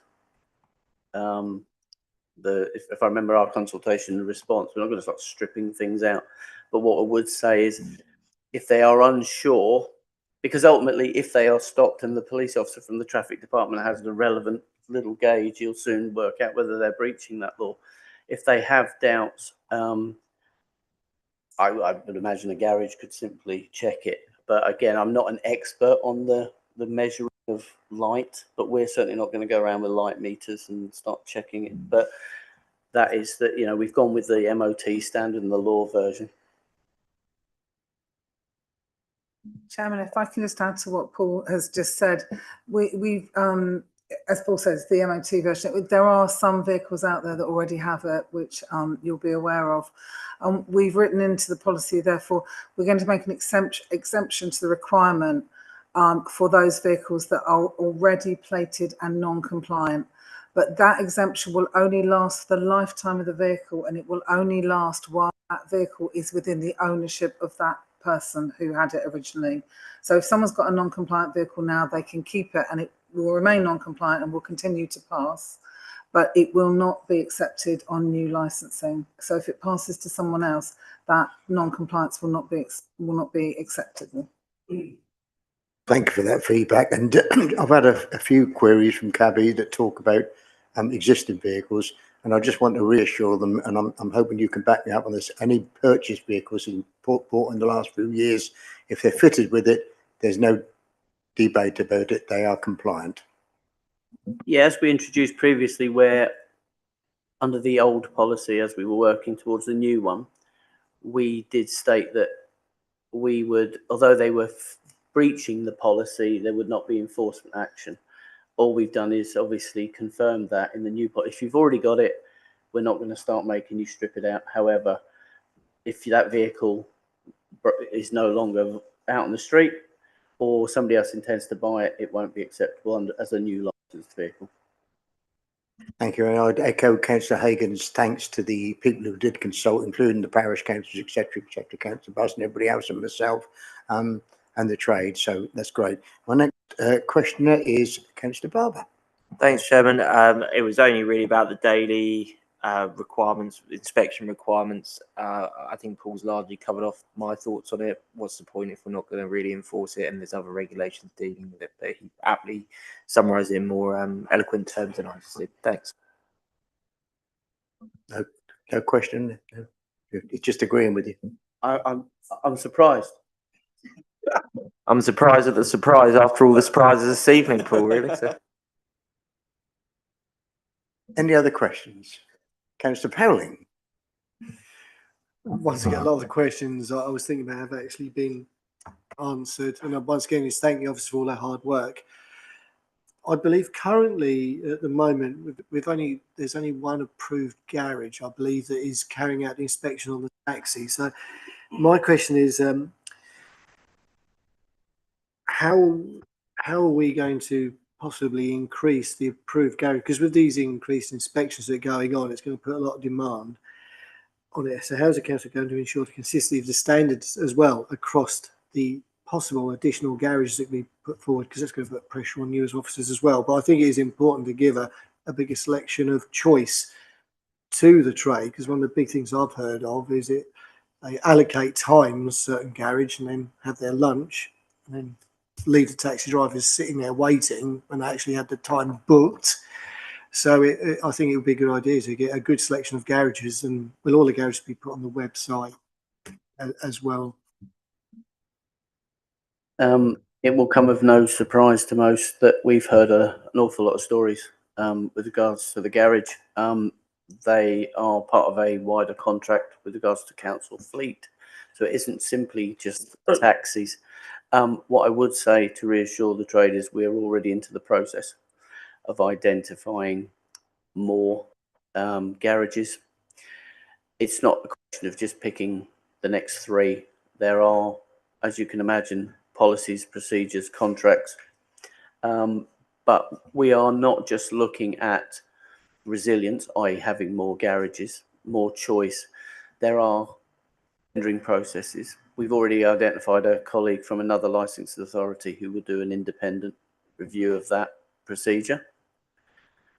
if I remember our consultation response, we're not going to start stripping things out. But what I would say is, if they are unsure, because ultimately if they are stopped and the police officer from the traffic department has the relevant little gauge, you'll soon work out whether they're breaching that law. If they have doubts, I would imagine a garage could simply check it. But again, I'm not an expert on the measuring of light, but we're certainly not going to go around with light meters and start checking it. But that is that, you know, we've gone with the MOT standard and the law version. Chairman, if I can just add to what Paul has just said, we've as Paul says, the MOT version, there are some vehicles out there that already have it, which you'll be aware of. We've written into the policy, therefore, we're going to make an exemption to the requirement for those vehicles that are already plated and non-compliant. But that exemption will only last for the lifetime of the vehicle, and it will only last while that vehicle is within the ownership of that person who had it originally. So if someone's got a non-compliant vehicle now, they can keep it and it will remain non-compliant and will continue to pass, but it will not be accepted on new licensing. So if it passes to someone else, that non-compliance will not be acceptable. Thank you for that feedback. And I've had a few queries from cabbies that talk about existing vehicles, and I just want to reassure them, and I'm hoping you can back me up on this, any purchased vehicles bought in the last few years, if they're fitted with it, there's no debate about it, they are compliant. Yeah, as we introduced previously, where under the old policy, as we were working towards the new one, we did state that we would, although they were breaching the policy, there would not be enforcement action. All we've done is obviously confirmed that in the new policy. If you've already got it, we're not going to start making you strip it out. However, if that vehicle is no longer out on the street or somebody else intends to buy it, it won't be acceptable as a new licensed vehicle. Thank you. And I'd echo Councillor Hagan's thanks to the people who did consult, including the parish councils, etc., Councillor Buss and everybody else and myself, and the trade. So that's great. My next questioner is Councillor Barber. Thanks, Chairman. It was only really about the daily requirements, inspection requirements. I think Paul's largely covered off my thoughts on it. What's the point if we're not going to really enforce it and there's other regulations dealing with it? But he aptly summarised it in more eloquent terms than I just did. Thanks. No question. It's just agreeing with you. I'm surprised. I'm surprised at the surprise after all the surprises this evening, Paul, really. So. Any other questions? Councillor Powling. Once again, a lot of the questions I was thinking about have actually been answered. And once again, it's thank the officer for all their hard work. I believe currently at the moment, there's only one approved garage, I believe, that is carrying out the inspection on the taxi. So my question is, how are we going to possibly increase the approved garage? Because with these increased inspections that are going on, it's going to put a lot of demand on it. So how is the council going to ensure the consistency of the standards as well across the possible additional garages that we put forward? Because that's going to put pressure on you as officers as well. But I think it is important to give a bigger selection of choice to the trade, because one of the big things I've heard of is they allocate times certain garage and then have their lunch and then leave the taxi drivers sitting there waiting when they actually had the time booked. So I think it would be a good idea to get a good selection of garages, and will all the garages be put on the website as well? It will come of no surprise to most that we've heard an awful lot of stories with regards to the garage. They are part of a wider contract with regards to council fleet, so it isn't simply just taxis. What I would say to reassure the traders, we're already into the process of identifying more garages. It's not a question of just picking the next three. There are, as you can imagine, policies, procedures, contracts. But we are not just looking at resilience, i.e. having more garages, more choice. There are tendering processes. We've already identified a colleague from another licensed authority who will do an independent review of that procedure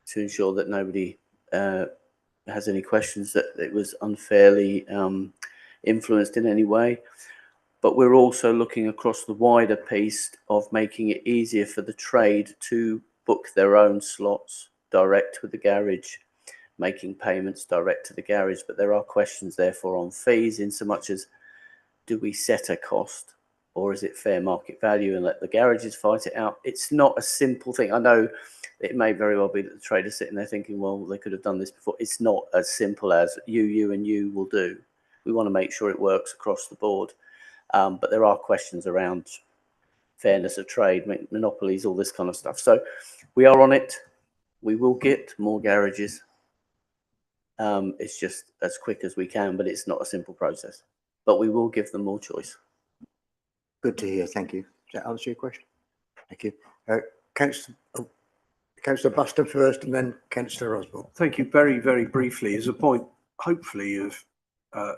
to ensure that nobody has any questions that it was unfairly influenced in any way. But we're also looking across the wider piece of making it easier for the trade to book their own slots direct with the garage, making payments direct to the garage. But there are questions therefore on fees, in so much as, do we set a cost or is it fair market value and let the garages fight it out? It's not a simple thing. I know it may very well be that the trader's sitting there thinking, well, they could have done this before. It's not as simple as you and you will do. We want to make sure it works across the board. But there are questions around fairness of trade, monopolies, all this kind of stuff. So we are on it. We will get more garages. It's just as quick as we can, but it's not a simple process. But we will give them more choice. Good to hear. Thank you. Does that answer your question? Thank you. Councillor Buster first and then Councillor Osborne. Thank you. Very, very briefly, as a point, hopefully, of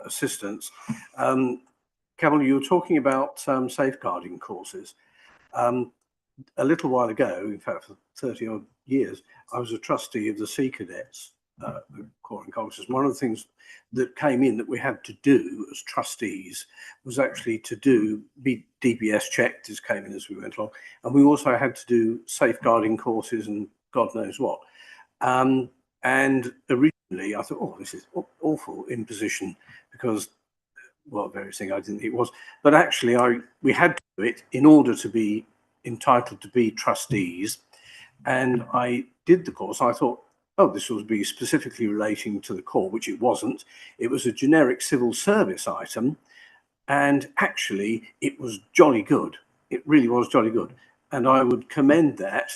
assistance. Campbell, you were talking about safeguarding courses. A little while ago, in fact, for 30 odd years, I was a trustee of the Sea Cadets, the Corps and Concourses. One of the things that came in that we had to do as trustees was actually to be DBS checked, as came in as we went along. And we also had to do safeguarding courses and God knows what. And originally I thought, oh, this is awful imposition because, well, various things I didn't think it was. But actually we had to do it in order to be entitled to be trustees. And I did the course. I thought, oh, this would be specifically relating to the Corps, which it wasn't. It was a generic civil service item. And actually, it was jolly good. it really was jolly good. And I would commend that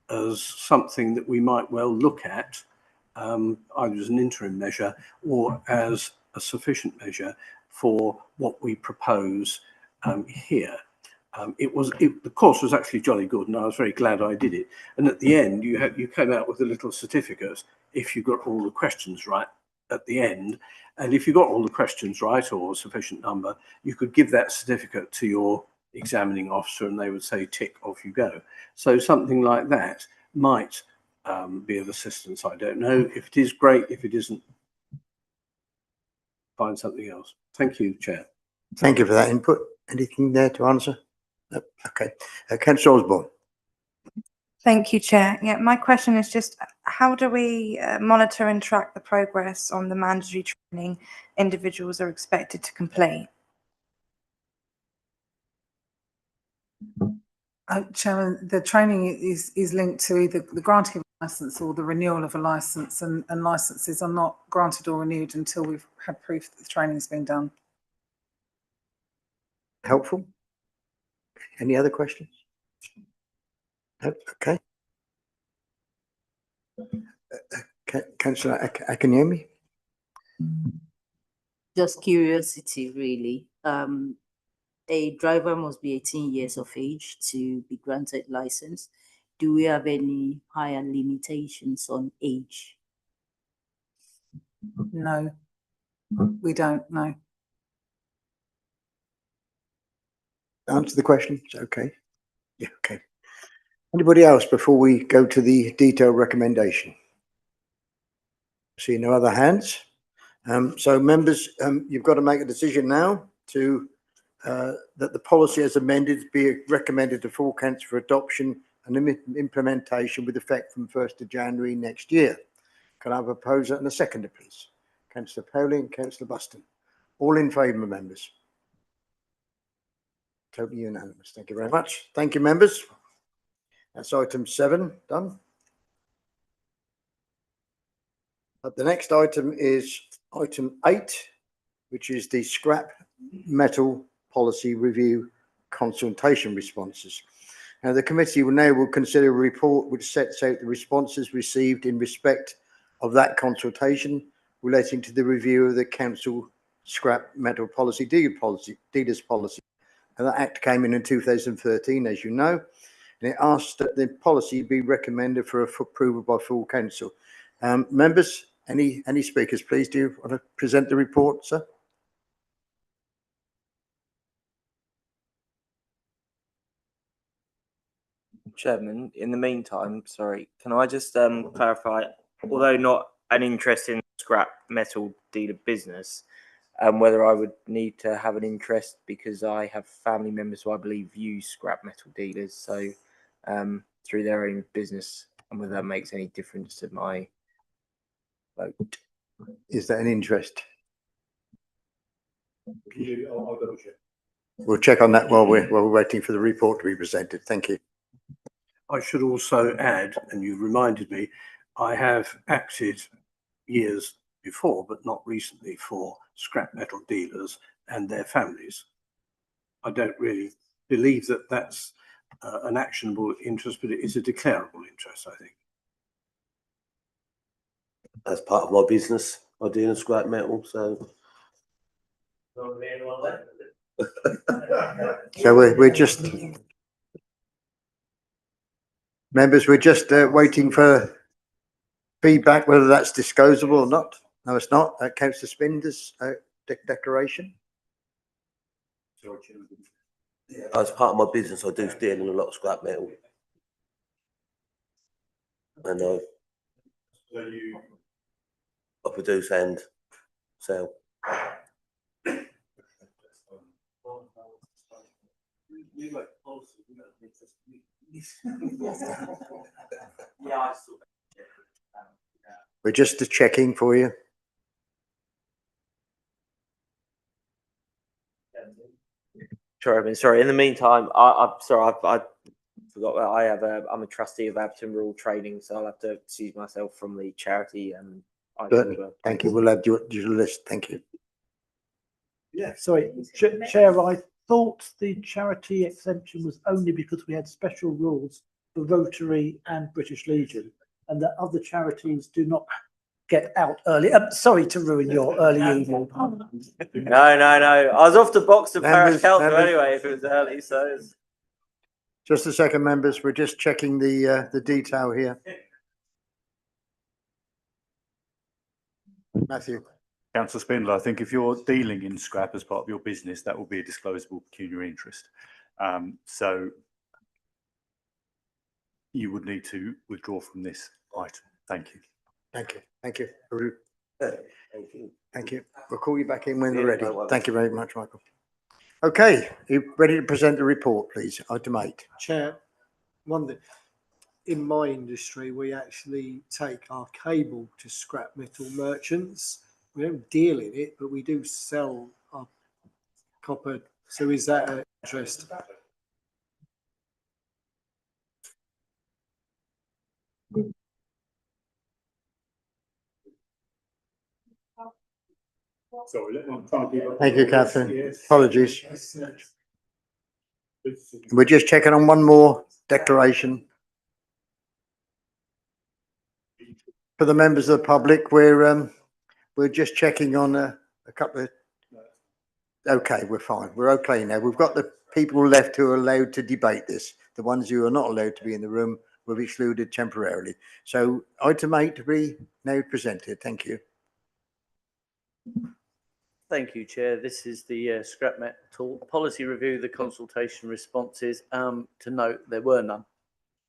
as something that we might well look at, either as an interim measure or as a sufficient measure for what we propose here. The course was actually jolly good, and I was very glad I did it. And at the end, you came out with a little certificate if you got all the questions right at the end. And if you got all the questions right, or a sufficient number, you could give that certificate to your examining officer and they would say, tick, off you go. So something like that might be of assistance. I don't know. If it is, great. If it isn't, find something else. Thank you, Chair. Thank you for that input. Anything there to answer? No. Okay. Councillor Osborne. Thank you, Chair. Yeah, my question is just how do we monitor and track the progress on the mandatory training individuals are expected to complete? Chairman, the training is linked to either the granting of a licence or the renewal of a licence, and licences are not granted or renewed until we've had proof that the training has been done. Helpful? Any other questions? No? Okay. Councillor Akinyemi? Just curiosity, really. A driver must be 18 years of age to be granted license. Do we have any higher limitations on age? No, we don't. No. Answer the question. Okay. Yeah. Okay. Anybody else before we go to the detailed recommendation? See no other hands. So members, you've got to make a decision now to that the policy as amended be recommended to full council for adoption and implementation with effect from 1st of January next year. Can I have a proposer and a seconder, please? Councillor Powley and Councillor Buston. All in favour, members? Totally unanimous. Thank you very much. Thank you, members. That's item 7 done. But the next item is item 8, which is the scrap metal policy review consultation responses. Now, the committee will consider a report which sets out the responses received in respect of that consultation relating to the review of the council scrap metal policy, dealers policy. And that act came in 2013, as you know, and it asked that the policy be recommended for approval by full council. Members, any speakers, please? Do you want to present the report, sir? Chairman, in the meantime, sorry, can I just clarify, although not an interest in scrap metal dealer business, whether I would need to have an interest because I have family members who I believe use scrap metal dealers, so through their own business, and whether that makes any difference to my vote. Is that an interest? I'll double check. We'll check on that while we're waiting for the report to be presented. Thank you. I should also add, and you reminded me, I have acted years before, but not recently, for scrap metal dealers and their families. I don't really believe that that's an actionable interest, but it is a declarable interest, I think. As part of my business, I deal in scrap metal, so. So we're just, members, we're just waiting for feedback whether that's disclosable or not. No, it's not. Councillor Spinder's declaration. As part of my business, I do deal in a lot of scrap metal. And I produce and sell. We're just checking for you. Sure, I mean, sorry. In the meantime, I'm sorry. I forgot that I'm a trustee of Aberdeen Rural Training, so I'll have to excuse myself from the charity. And Thank you. We'll add your list. Thank you. Yeah, sorry, Chair. I thought the charity exemption was only because we had special rules for Rotary and British Legion, and that other charities do not get out early. Sorry to ruin your early evening. No. I was off to box the parish Members- council members- anyway if it was early, so it's... Just a second, members. We're just checking the detail here. Matthew. Councillor Spindler, I think if you're dealing in scrap as part of your business, that will be a disclosable pecuniary interest. So you would need to withdraw from this item. Thank you. Thank you. Thank you. Haroon. Thank you. Thank you. We'll call you back in when we're Yeah, ready. no worries. Thank you very much, Michael. Okay, you ready to present the report, please? Item 8. Chair, one thing, in my industry, we actually take our cable to scrap metal merchants. We don't deal in it, but we do sell our copper. So is that an interest? Sorry, I'm trying to keep up. Thank you, Catherine. Apologies. We're just checking on one more declaration. For the members of the public, we're just checking on a couple of. Okay, we're fine. We're okay now. We've got the people left who are allowed to debate this. The ones who are not allowed to be in the room will be excluded temporarily. So item 8 to be now presented. Thank you. Thank you, Chair. This is the scrap metal policy review, the consultation responses. To note, there were none.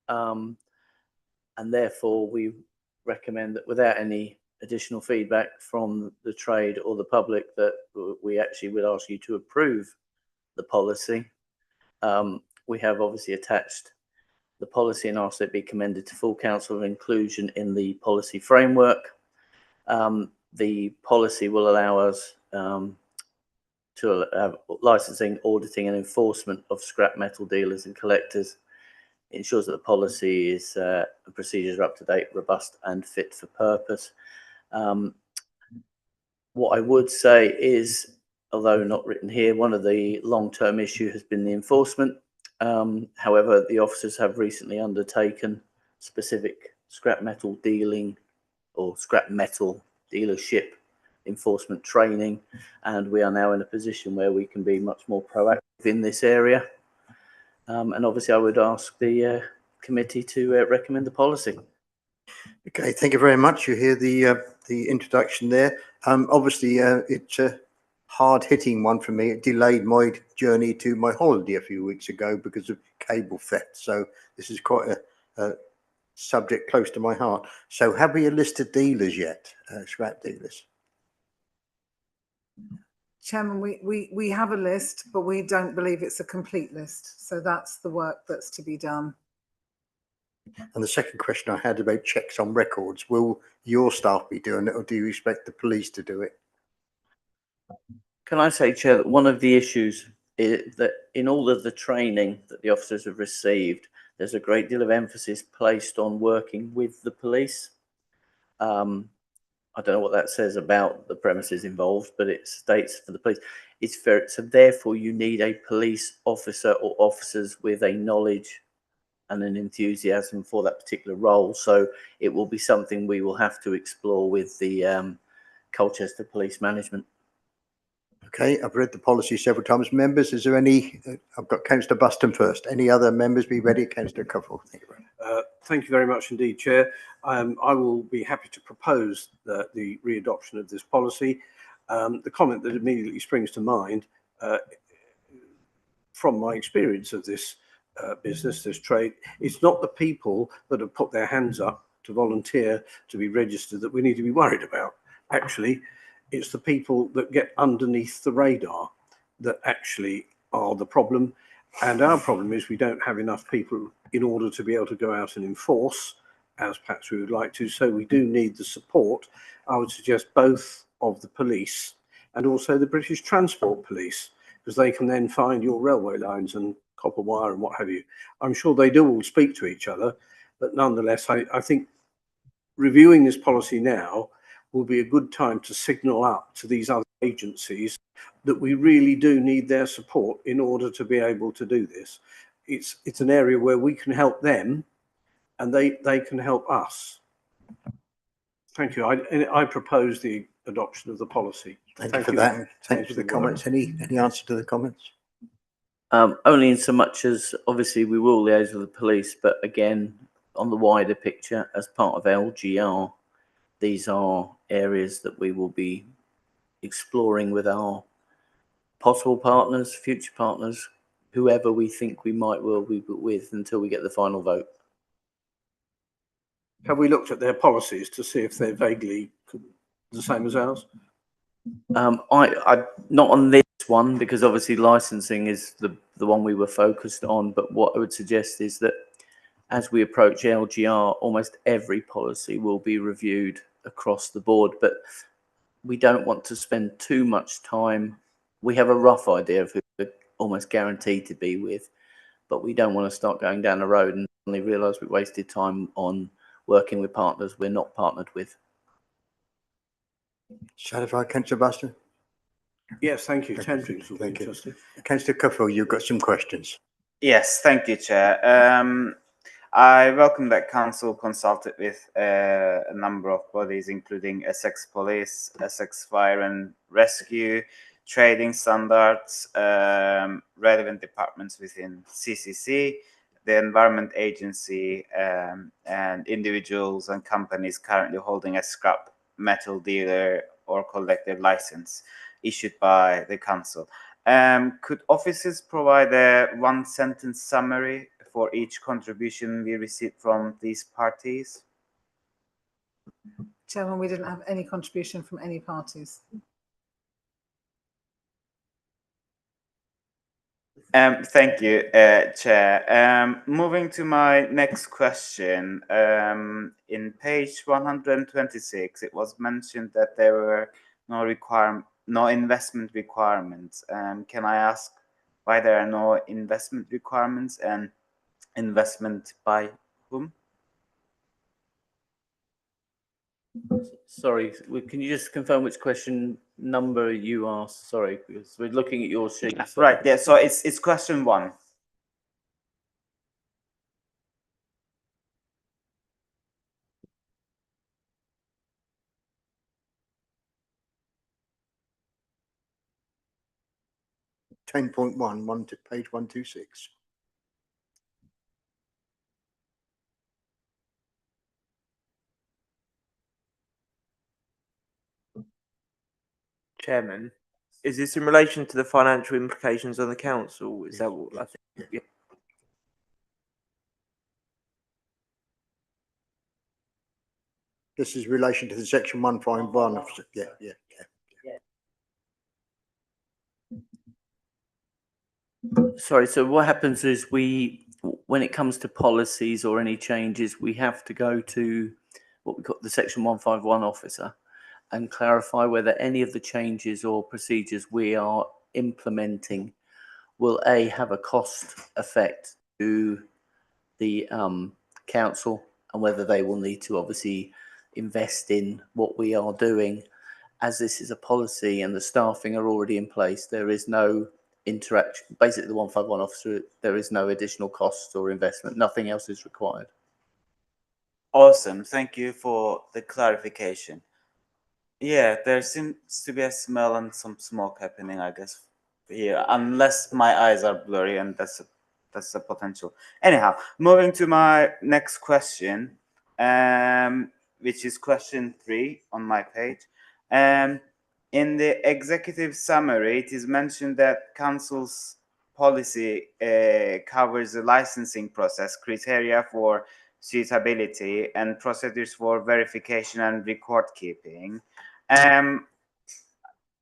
And therefore, we recommend that without any additional feedback from the trade or the public, that we actually would ask you to approve the policy. We have obviously attached the policy and asked that it be commended to full council of inclusion in the policy framework. The policy will allow us to have licensing, auditing and enforcement of scrap metal dealers and collectors. It ensures that the policy is procedures are up to date, robust and fit for purpose. What I would say is, although not written here, one of the long-term issue has been the enforcement. However, the officers have recently undertaken specific scrap metal dealing or scrap metal dealership enforcement training, and we are now in a position where we can be much more proactive in this area. And obviously I would ask the committee to recommend the policy. Okay, thank you very much. You hear the introduction there. Obviously, it's a hard-hitting one for me. It delayed my journey to my holiday a few weeks ago because of cable theft. So this is quite a subject close to my heart. So have we listed dealers yet, scrap dealers? Chairman, we have a list, but we don't believe it's a complete list. So that's the work that's to be done. And the second question I had about checks on records, will your staff be doing it or do you expect the police to do it? Can I say, Chair, that one of the issues is that in all of the training that the officers have received, there's a great deal of emphasis placed on working with the police. I don't know what that says about the premises involved, but it states for the police. It's fair. So therefore you need a police officer or officers with a knowledge and an enthusiasm for that particular role. So it will be something we will have to explore with the Colchester Police Management. Okay, I've read the policy several times. Members, is there any, I've got Councillor Buston first. Any other members be ready? Councillor Cuffell. Thank you very much. Thank you very much indeed, Chair. I will be happy to propose the re-adoption of this policy. The comment that immediately springs to mind from my experience of this business, this trade, it's not the people that have put their hands up to volunteer to be registered that we need to be worried about. Actually, it's the people that get underneath the radar that actually are the problem. And our problem is we don't have enough people in order to be able to go out and enforce, as perhaps we would like to. So we do need the support. I would suggest both of the police and also the British Transport Police, because they can then find your railway lines and copper wire and what have you. I'm sure they do all speak to each other, but nonetheless, I think reviewing this policy now will be a good time to signal up to these other agencies that we really do need their support in order to be able to do this. It's an area where we can help them and they can help us. Thank you. I propose the adoption of the policy. Thank you for that. Thanks for the comments. Any answer to the comments? Only in so much as obviously we will liaise with the police, but again, on the wider picture, as part of LGR, these are areas that we will be exploring with our possible partners, future partners, whoever we think we might well be with until we get the final vote. Have we looked at their policies to see if they're vaguely the same as ours? I not on this one, because obviously licensing is the one we were focused on. But what I would suggest is that as we approach LGR, almost every policy will be reviewed across the board. But we don't want to spend too much time. We have a rough idea of who we're almost guaranteed to be with, but we don't want to start going down the road and suddenly realise we wasted time on working with partners we're not partnered with. Satisfied, Councillor Buster? Yes, thank you. Tendrings will be Thank you. interesting. Councillor Cuffield, you've got some questions. Yes, thank you, Chair. I welcome that Council consulted with a number of bodies, including Essex Police, Essex Fire and Rescue, Trading Standards, relevant departments within CCC, the Environment Agency, and individuals and companies currently holding a scrap metal dealer or collector license issued by the Council. Could officers provide a one-sentence summary for each contribution we received from these parties? Chairman, we didn't have any contribution from any parties. Thank you, Chair. Moving to my next question, in page 126, it was mentioned that there were no investment requirements. Can I ask why there are no investment requirements and investment by whom? Sorry, can you just confirm which question number you asked? Sorry, because we're looking at your sheet. Right, yeah, so it's question 1. (10.1) to page 126. Chairman, is this in relation to the financial implications on the council? Is that what I think? Yeah. This is in relation to the section 151. Yeah. Sorry, so what happens is when it comes to policies or any changes, we have to go to what we call the section 151 officer and clarify whether any of the changes or procedures we are implementing will have a cost effect to the council, and whether they will need to obviously invest in what we are doing. As this is a policy and the staffing are already in place, there is no interaction. Basically, the 151 officer, there is no additional cost or investment. Nothing else is required. Awesome. Thank you for the clarification. Yeah, there seems to be a smell and some smoke happening, I guess, here, unless my eyes are blurry, and that's a potential. Anyhow, moving to my next question, which is question 3 on my page. In the executive summary, it is mentioned that Council's policy covers the licensing process, criteria for suitability, and procedures for verification and record keeping.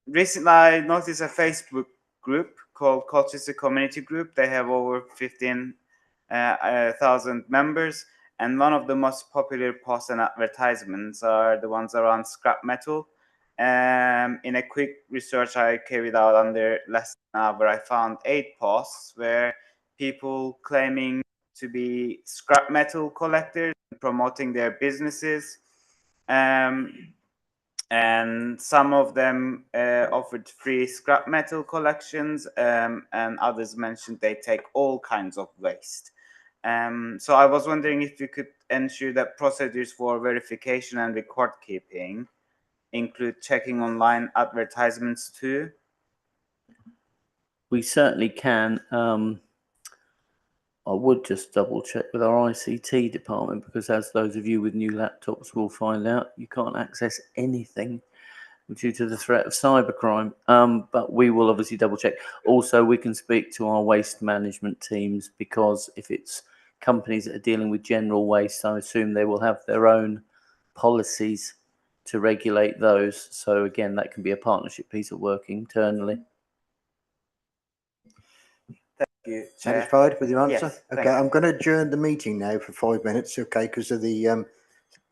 Recently, I noticed a Facebook group called Colchester Community Group. They have over 15,000 members, and one of the most popular posts and advertisements are the ones around scrap metal. In a quick research I carried out under less than an hour, I found 8 posts where people claiming to be scrap metal collectors, promoting their businesses. and some of them offered free scrap metal collections, and others mentioned they take all kinds of waste. So I was wondering if you could ensure that procedures for verification and record keeping include checking online advertisements too. We certainly can. I would just double check with our ICT department, because as those of you with new laptops will find out, you can't access anything due to the threat of cybercrime. But we will obviously double check. Also, we can speak to our waste management teams, because if it's companies that are dealing with general waste, I assume they will have their own policies to regulate those. So again, that can be a partnership piece of work internally. Thank you, Chair. Satisfied with your answer? Yes, thank Okay, you. I'm going to adjourn the meeting now for 5 minutes, okay, because of the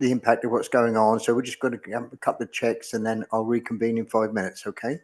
impact of what's going on. So we're just going to have a couple of checks and then I'll reconvene in 5 minutes, okay?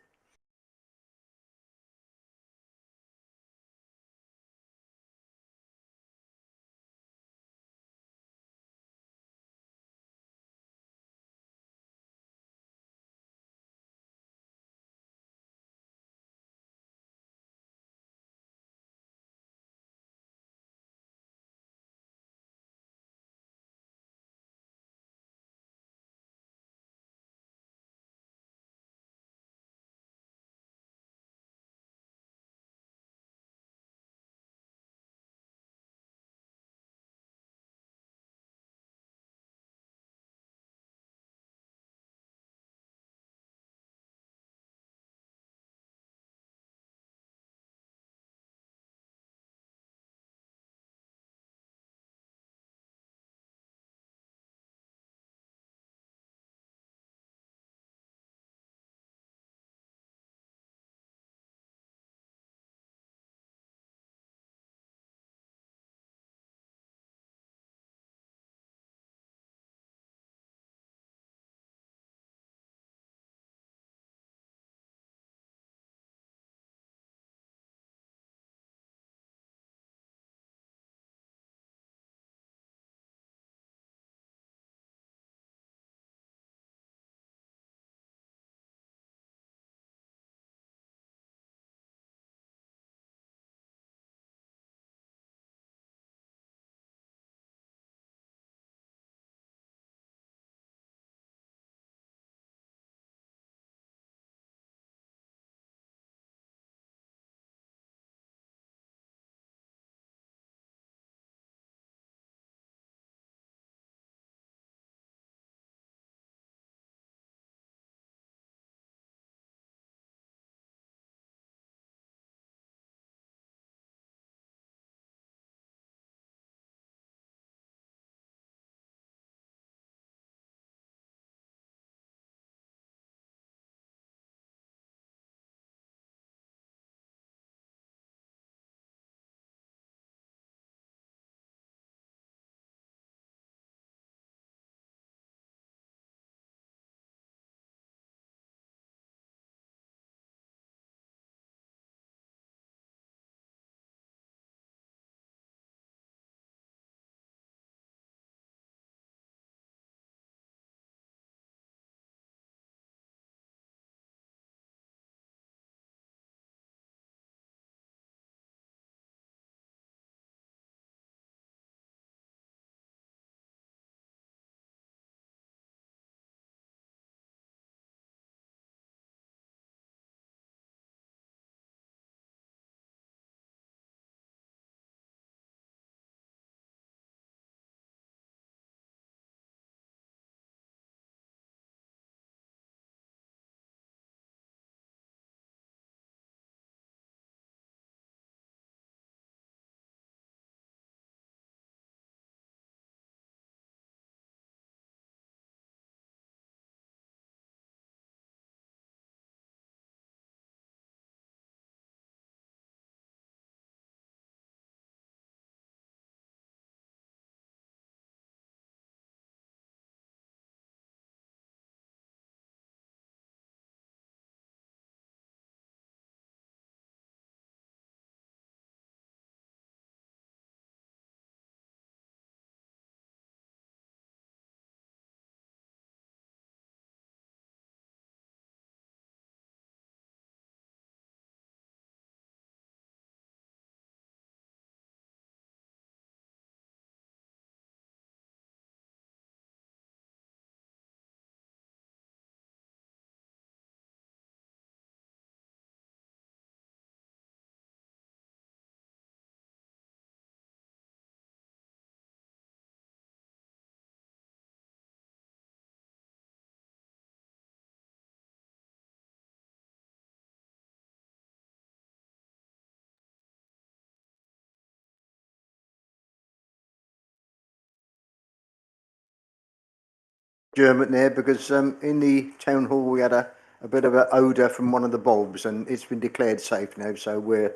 German there because in the town hall we had a bit of an odour from one of the bulbs and it's been declared safe now, so we're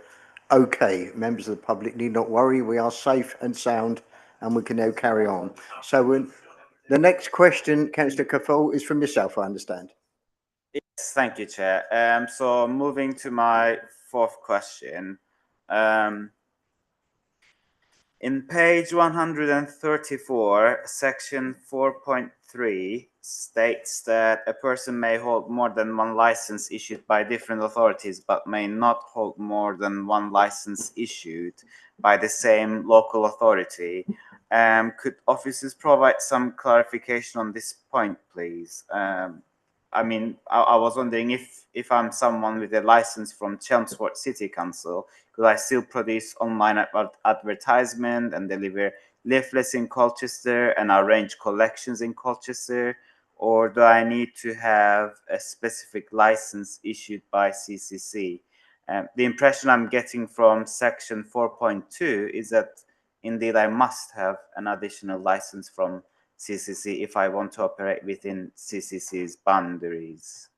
okay. Members of the public need not worry, we are safe and sound and we can now carry on. So the next question, Councillor Caffol, is from yourself, I understand. Yes, thank you, Chair. So moving to my fourth question. In page 134, section 4.3 states that a person may hold more than one license issued by different authorities, but may not hold more than one license issued by the same local authority. Could officers provide some clarification on this point, please? I mean, I was wondering if I'm someone with a license from Chelmsford City Council, could I still produce online advertisement and deliver leaflets in Colchester and arrange collections in Colchester? Or do I need to have a specific license issued by CCC? The impression I'm getting from section 4.2 is that indeed I must have an additional license from CCC if I want to operate within CCC's boundaries.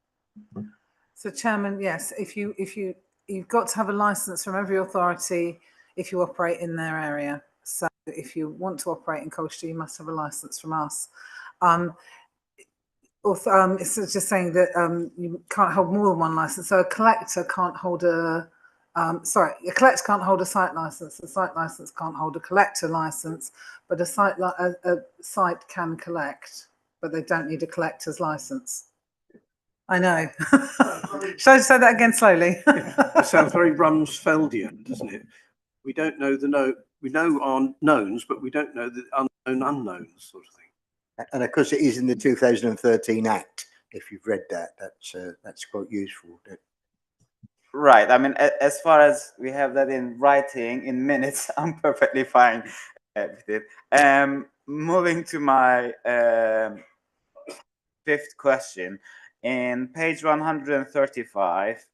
So, Chairman, yes, you've got to have a license from every authority if you operate in their area. So, if you want to operate in Colchester, you must have a license from us. It's just saying that you can't hold more than one license. So, a collector can't hold a collector can't hold a site license. A site license can't hold a collector license, but a site can collect, but they don't need a collector's license. I know. Shall I say that again slowly? It sounds very Rumsfeldian, doesn't it? We don't know we know our knowns, but we don't know the unknown unknowns, sort of thing. And of course, it is in the 2013 Act. If you've read that, that's quite useful. Right. I mean, as far as we have that in writing in minutes, I'm perfectly fine with it. Moving to my fifth question. In page 135,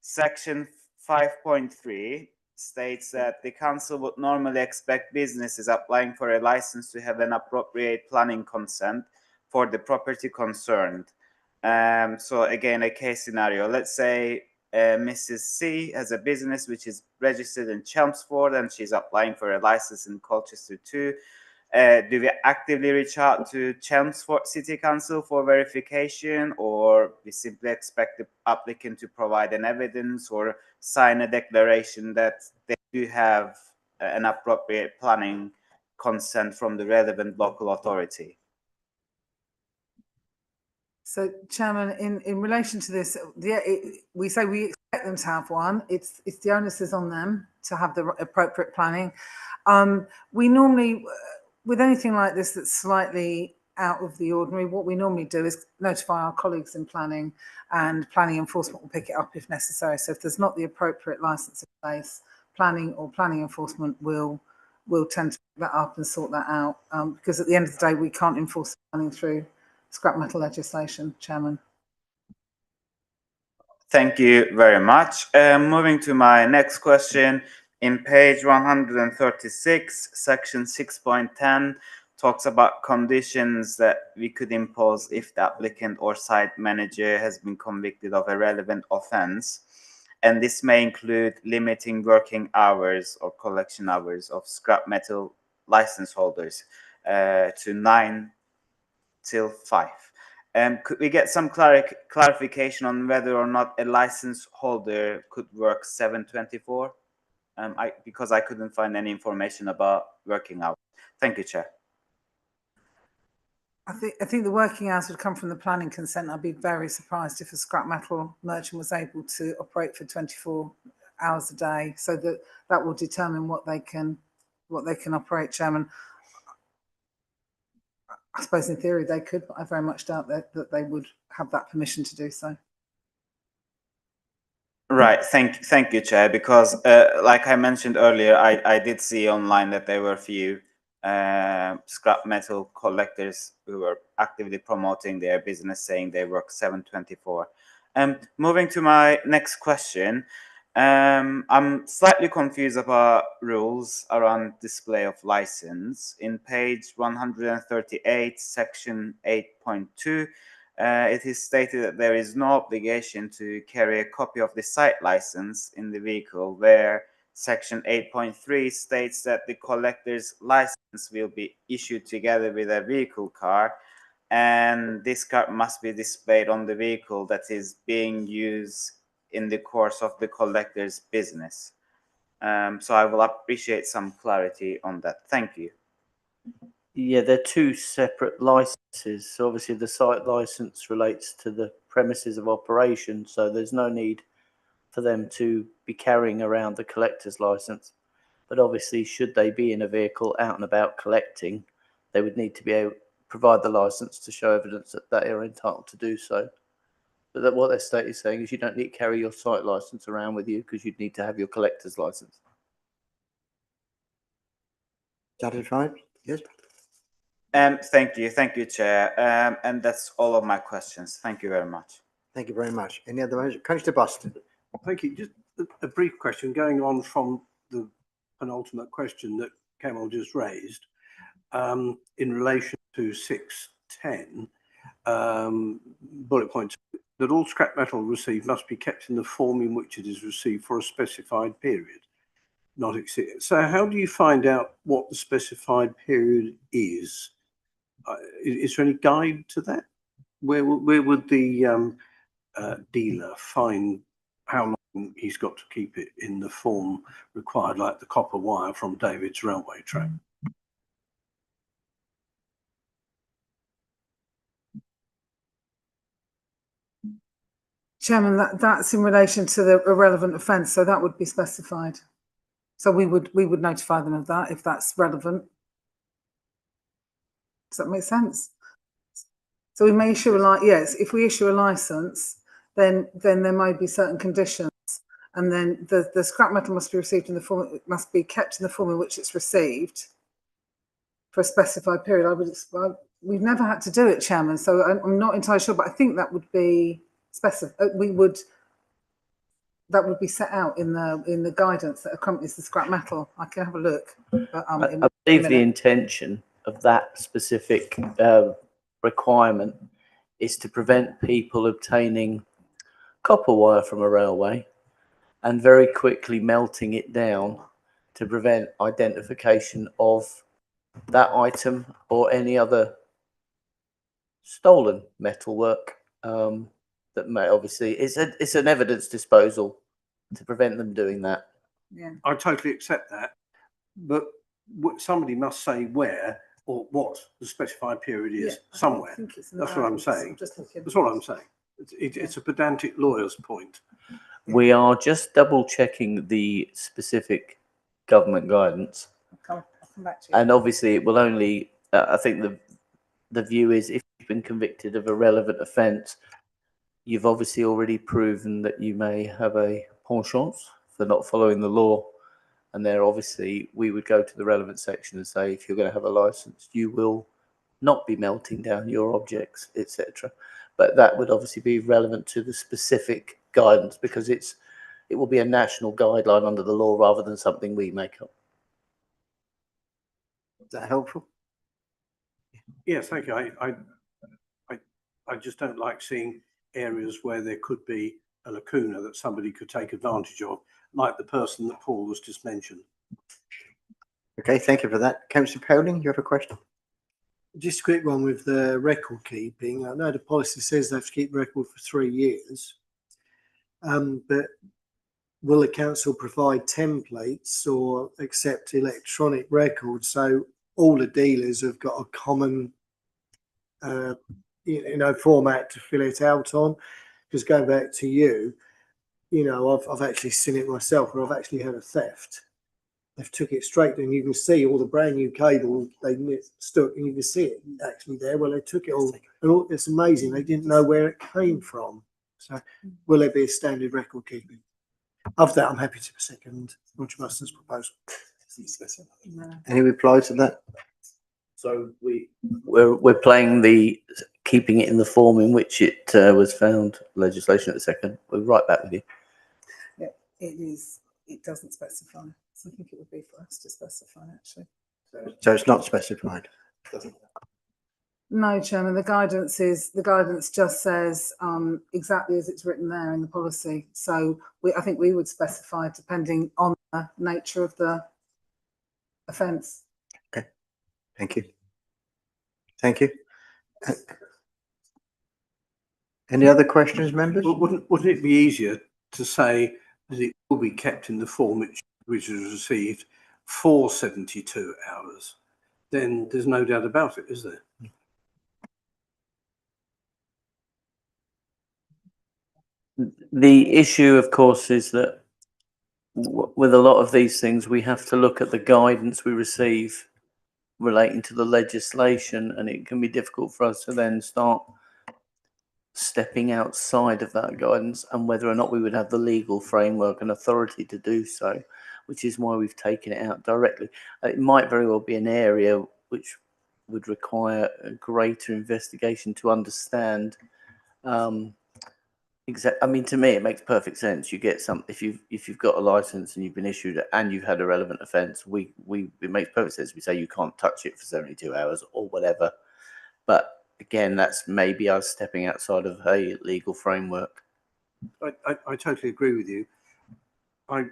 section 5.3 states that the council would normally expect businesses applying for a license to have an appropriate planning consent for the property concerned. So again, a case scenario. Let's say Mrs. C has a business which is registered in Chelmsford and she's applying for a license in Colchester too. Do we actively reach out to Chelmsford City Council for verification, or we simply expect the applicant to provide an evidence or sign a declaration that they do have an appropriate planning consent from the relevant local authority? So, Chairman, in relation to this, we say we expect them to have one. It's the onus is on them to have the appropriate planning. We normally, with anything like this that's slightly out of the ordinary, what we normally do is notify our colleagues in planning, and planning enforcement will pick it up if necessary. So if there's not the appropriate license in place, planning enforcement will tend to pick that up and sort that out, because at the end of the day, we can't enforce planning through scrap metal legislation, Chairman. Thank you very much. Moving to my next question. In page 136, section 6.10 talks about conditions that we could impose if the applicant or site manager has been convicted of a relevant offence. And this may include limiting working hours or collection hours of scrap metal license holders to 9 till 5. Could we get some clarification on whether or not a license holder could work 7/24? Because I couldn't find any information about working hours. Thank you, Chair. I think the working hours would come from the planning consent. I'd be very surprised if a scrap metal merchant was able to operate for 24 hours a day. So that will determine what they can operate, Chairman. I suppose in theory they could, but I very much doubt that they would have that permission to do so. Right. Thank you, Chair. Because like I mentioned earlier, I did see online that there were a few scrap metal collectors who were actively promoting their business, saying they work 7/24. Moving to my next question. I'm slightly confused about rules around display of license. In page 138, section 8.2, it is stated that there is no obligation to carry a copy of the site license in the vehicle, where section 8.3 states that the collector's license will be issued together with a vehicle card, and this card must be displayed on the vehicle that is being used in the course of the collector's business. So I will appreciate some clarity on that. Thank you. Yeah, they're two separate licenses. So obviously the site license relates to the premises of operation, so there's no need for them to be carrying around the collector's license. But obviously, should they be in a vehicle out and about collecting, they would need to be able to provide the license to show evidence that they are entitled to do so. But that what their state is saying is you don't need to carry your site license around with you because you'd need to have your collector's license. Satisfied? Yes. Thank you, Chair. And that's all of my questions. Thank you very much. Thank you very much. Any other ones? Councillor Buston. Thank you. Just a brief question going on from the penultimate question that Kemal just raised in relation to 610, bullet point, that all scrap metal received must be kept in the form in which it is received for a specified period, not exceed. So how do you find out what the specified period is? Is there any guide to that? Where would the dealer find how long he's got to keep it in the form required, like the copper wire from David's railway track? Chairman, that's in relation to the irrelevant offence, so that would be specified. So we would notify them of that if that's relevant. Does that make sense? So we may issue yes, if we issue a licence, then there may be certain conditions, and then the scrap metal must be received in the form, it must be kept in the form in which it's received for a specified period. We've never had to do it, Chairman, so I'm not entirely sure, but I think that would be specified. That would be set out in the guidance that accompanies the scrap metal. I can have a look. But, I believe the intention of that specific requirement is to prevent people obtaining copper wire from a railway and very quickly melting it down to prevent identification of that item or any other stolen metalwork. That may obviously it's an evidence disposal to prevent them doing that. Yeah, I totally accept that, but somebody must say where or what the specified period is somewhere. That's what I'm saying. That's what I'm saying. It's a pedantic lawyer's point. We are just double checking the specific government guidance, I'll come back to you. and obviously it will only. I think the view is if you've been convicted of a relevant offence, you've obviously already proven that you may have a penchant for not following the law. And there, obviously, we would go to the relevant section and say, if you're going to have a license, you will not be melting down your objects, etc. But that would obviously be relevant to the specific guidance because it will be a national guideline under the law rather than something we make up. Is that helpful? Yes, thank you. I just don't like seeing areas where there could be a lacuna that somebody could take advantage of, like the person that Paul was just mentioned. Okay, thank you for that. Councillor Powling, you have a question? Just a quick one with the record keeping. I know the policy says they have to keep record for 3 years, but will the council provide templates or accept electronic records so all the dealers have got a common format to fill it out on? Because going back to you, I've actually seen it myself where I've actually had a theft. They've took it straight and you can see all the brand new cable they stuck and you can see it actually there. Well, they took it all and it's amazing. They didn't know where it came from. So will there be a standard record keeping? Of that, I'm happy to second Roger Buston's proposal. Any replies to that? So we're playing the keeping it in the form in which it was found legislation at the second. We're right back with you. it doesn't specify. So I think it would be for us to specify actually. So it's not specified. No, Chairman, the guidance just says exactly as it's written there in the policy. So I think we would specify depending on the nature of the offence. Okay, thank you. Thank you. Any other questions, members? Wouldn't it be easier to say that it will be kept in the form which is received for 72 hours? Then there's no doubt about it, is there? The issue, of course, is that with a lot of these things, we have to look at the guidance we receive relating to the legislation, and it can be difficult for us to then start stepping outside of that guidance and whether or not we would have the legal framework and authority to do so, which is why we've taken it out directly. It might very well be an area which would require a greater investigation to understand. I mean, to me, it makes perfect sense. You get some if you've got a license and you've been issued it and you've had a relevant offence. It makes perfect sense. We say you can't touch it for 72 hours or whatever. But again, that's maybe us stepping outside of a legal framework. I totally agree with you.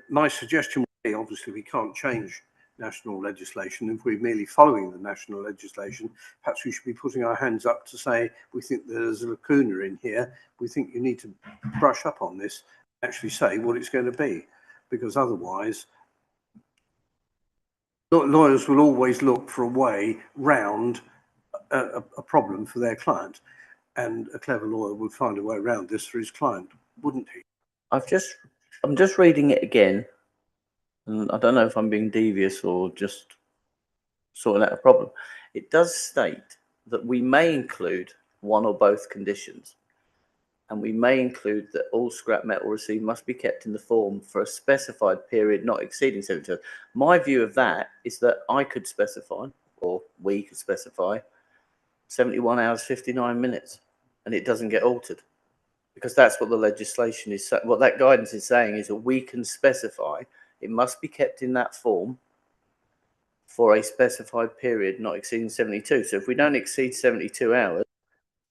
My suggestion would be, obviously, we can't change national legislation. If we're merely following the national legislation, perhaps we should be putting our hands up to say, we think there's a lacuna in here. We think you need to brush up on this, actually say what it's going to be, because otherwise lawyers will always look for a way round a problem for their client, and a clever lawyer would find a way around this for his client, wouldn't he? I'm just reading it again, and I don't know if I'm being devious or just sorting out a problem. It does state that we may include one or both conditions, and we may include that all scrap metal received must be kept in the form for a specified period not exceeding 72 hours. My view of that is that I could specify, or we could specify, 71 hours, 59 minutes, and it doesn't get altered, because that's what the legislation is. What that guidance is saying is that we can specify it must be kept in that form for a specified period not exceeding 72. So if we don't exceed 72 hours,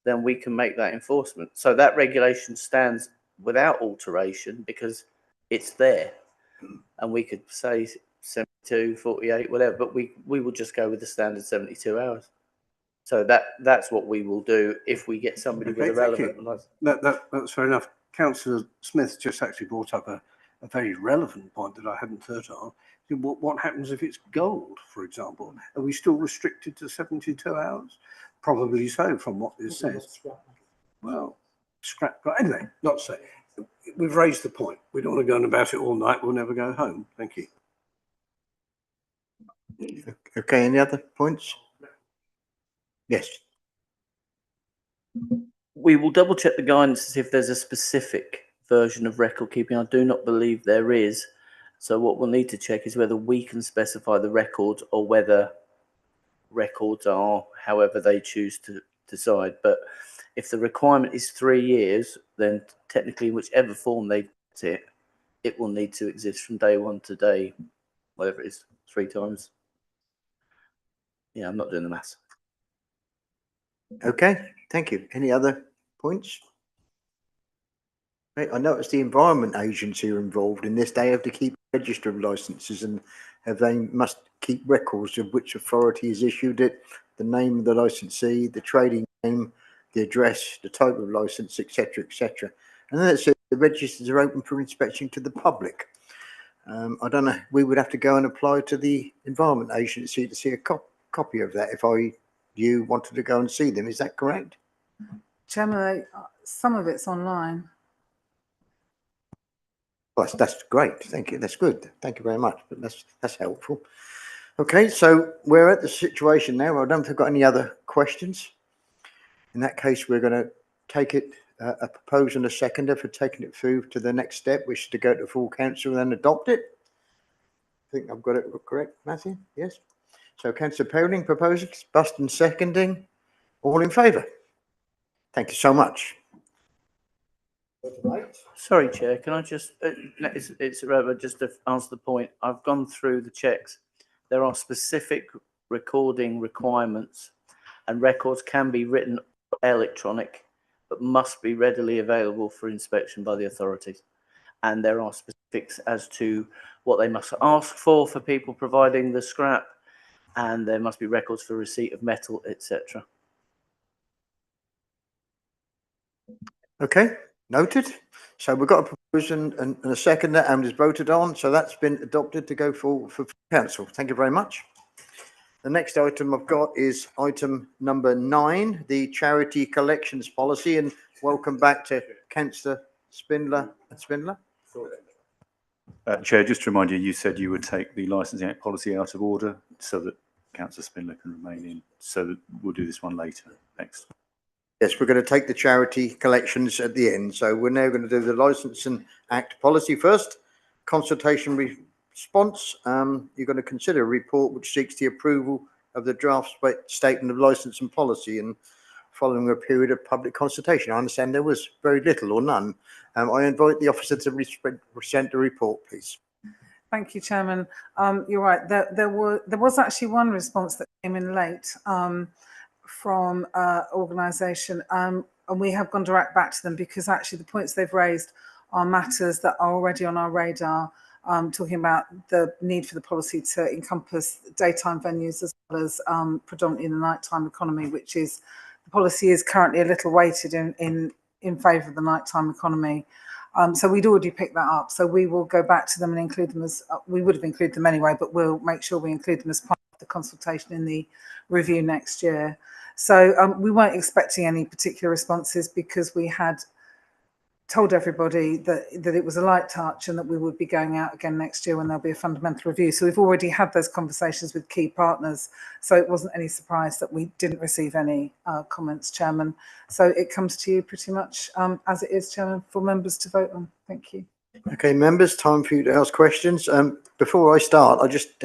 then we can make that enforcement. So that regulation stands without alteration because it's there. And we could say 72, 48, whatever, but we will just go with the standard 72 hours. So that's what we will do if we get somebody with a relevant license. That's fair enough. Councillor Smith just actually brought up a very relevant point that I hadn't thought of. What happens if it's gold, for example? Are we still restricted to 72 hours? Probably so, from what this says. Well, scrap. Anyway, not to say. We've raised the point. We don't want to go on about it all night. We'll never go home. Thank you. Okay, any other points? Yes. We will double check the guidance to see if there's a specific version of record keeping. I do not believe there is. So what we'll need to check is whether we can specify the records or whether records are however they choose to decide. But if the requirement is 3 years, then technically whichever form they put it, it will need to exist from day one to day, whatever it is, 3 times. Yeah, I'm not doing the maths. Okay, thank you. Any other points? I noticed the Environment Agency are involved in this. They have to keep a register of licenses and they must keep records of which authority has issued it, the name of the licensee, the trading name, the address, the type of license, etc., etc. And then it says the registers are open for inspection to the public. I don't know. We would have to go and apply to the Environment Agency to see a copy of that if you wanted to go and see them. Is that correct? Chairman, some of it's online. Well, that's great. Thank you. That's good. Thank you very much. But that's helpful. Okay, so we're at the situation now. I don't think I've got any other questions. In that case, we're going to take it, a proposer and a seconder for taking it through to the next step, which is to go to full council and then adopt it. I think I've got it correct, Matthew? Yes. So Councillor Poling proposes, Buston seconding. All in favour? Thank you so much. Sorry, Chair, can I just, it's irrelevant, just to answer the point. I've gone through the checks. There are specific recording requirements, and records can be written electronic, but must be readily available for inspection by the authorities. And there are specifics as to what they must ask for people providing the scrap, and there must be records for receipt of metal, etc. Okay, noted. So we've got a proposal and a second and is voted on. So that's been adopted to go for council. Thank you very much. The next item I've got is item number 9, the charity collections policy. And welcome back to Councillor Spindler. Chair, just to remind you, you said you would take the Licensing Act policy out of order so that Councillor Spindler can remain in. So that we'll do this one later. Next. Yes, we're going to take the charity collections at the end. So we're now going to do the Licensing Act policy first. Consultation response. You're going to consider a report which seeks the approval of the draft statement of licence and policy, and following a period of public consultation. I understand there was very little or none. I invite the officer to present the report, please. Thank you, Chairman. You're right. There was actually one response that came in late from organisation, and we have gone direct back to them because actually the points they've raised are matters that are already on our radar, talking about the need for the policy to encompass daytime venues as well as predominantly the nighttime economy, which is, the policy is currently a little weighted in favour of the nighttime economy. So we'd already picked that up. So we will go back to them and include them as, we would have included them anyway, but we'll make sure we include them as part of the consultation in the review next year. So we weren't expecting any particular responses because we had told everybody that it was a light touch and that we would be going out again next year when there'll be a fundamental review. So we've already had those conversations with key partners. So it wasn't any surprise that we didn't receive any comments, Chairman. So it comes to you pretty much as it is, Chairman, for members to vote on. Thank you. Okay, members, time for you to ask questions. Before I start, I'll just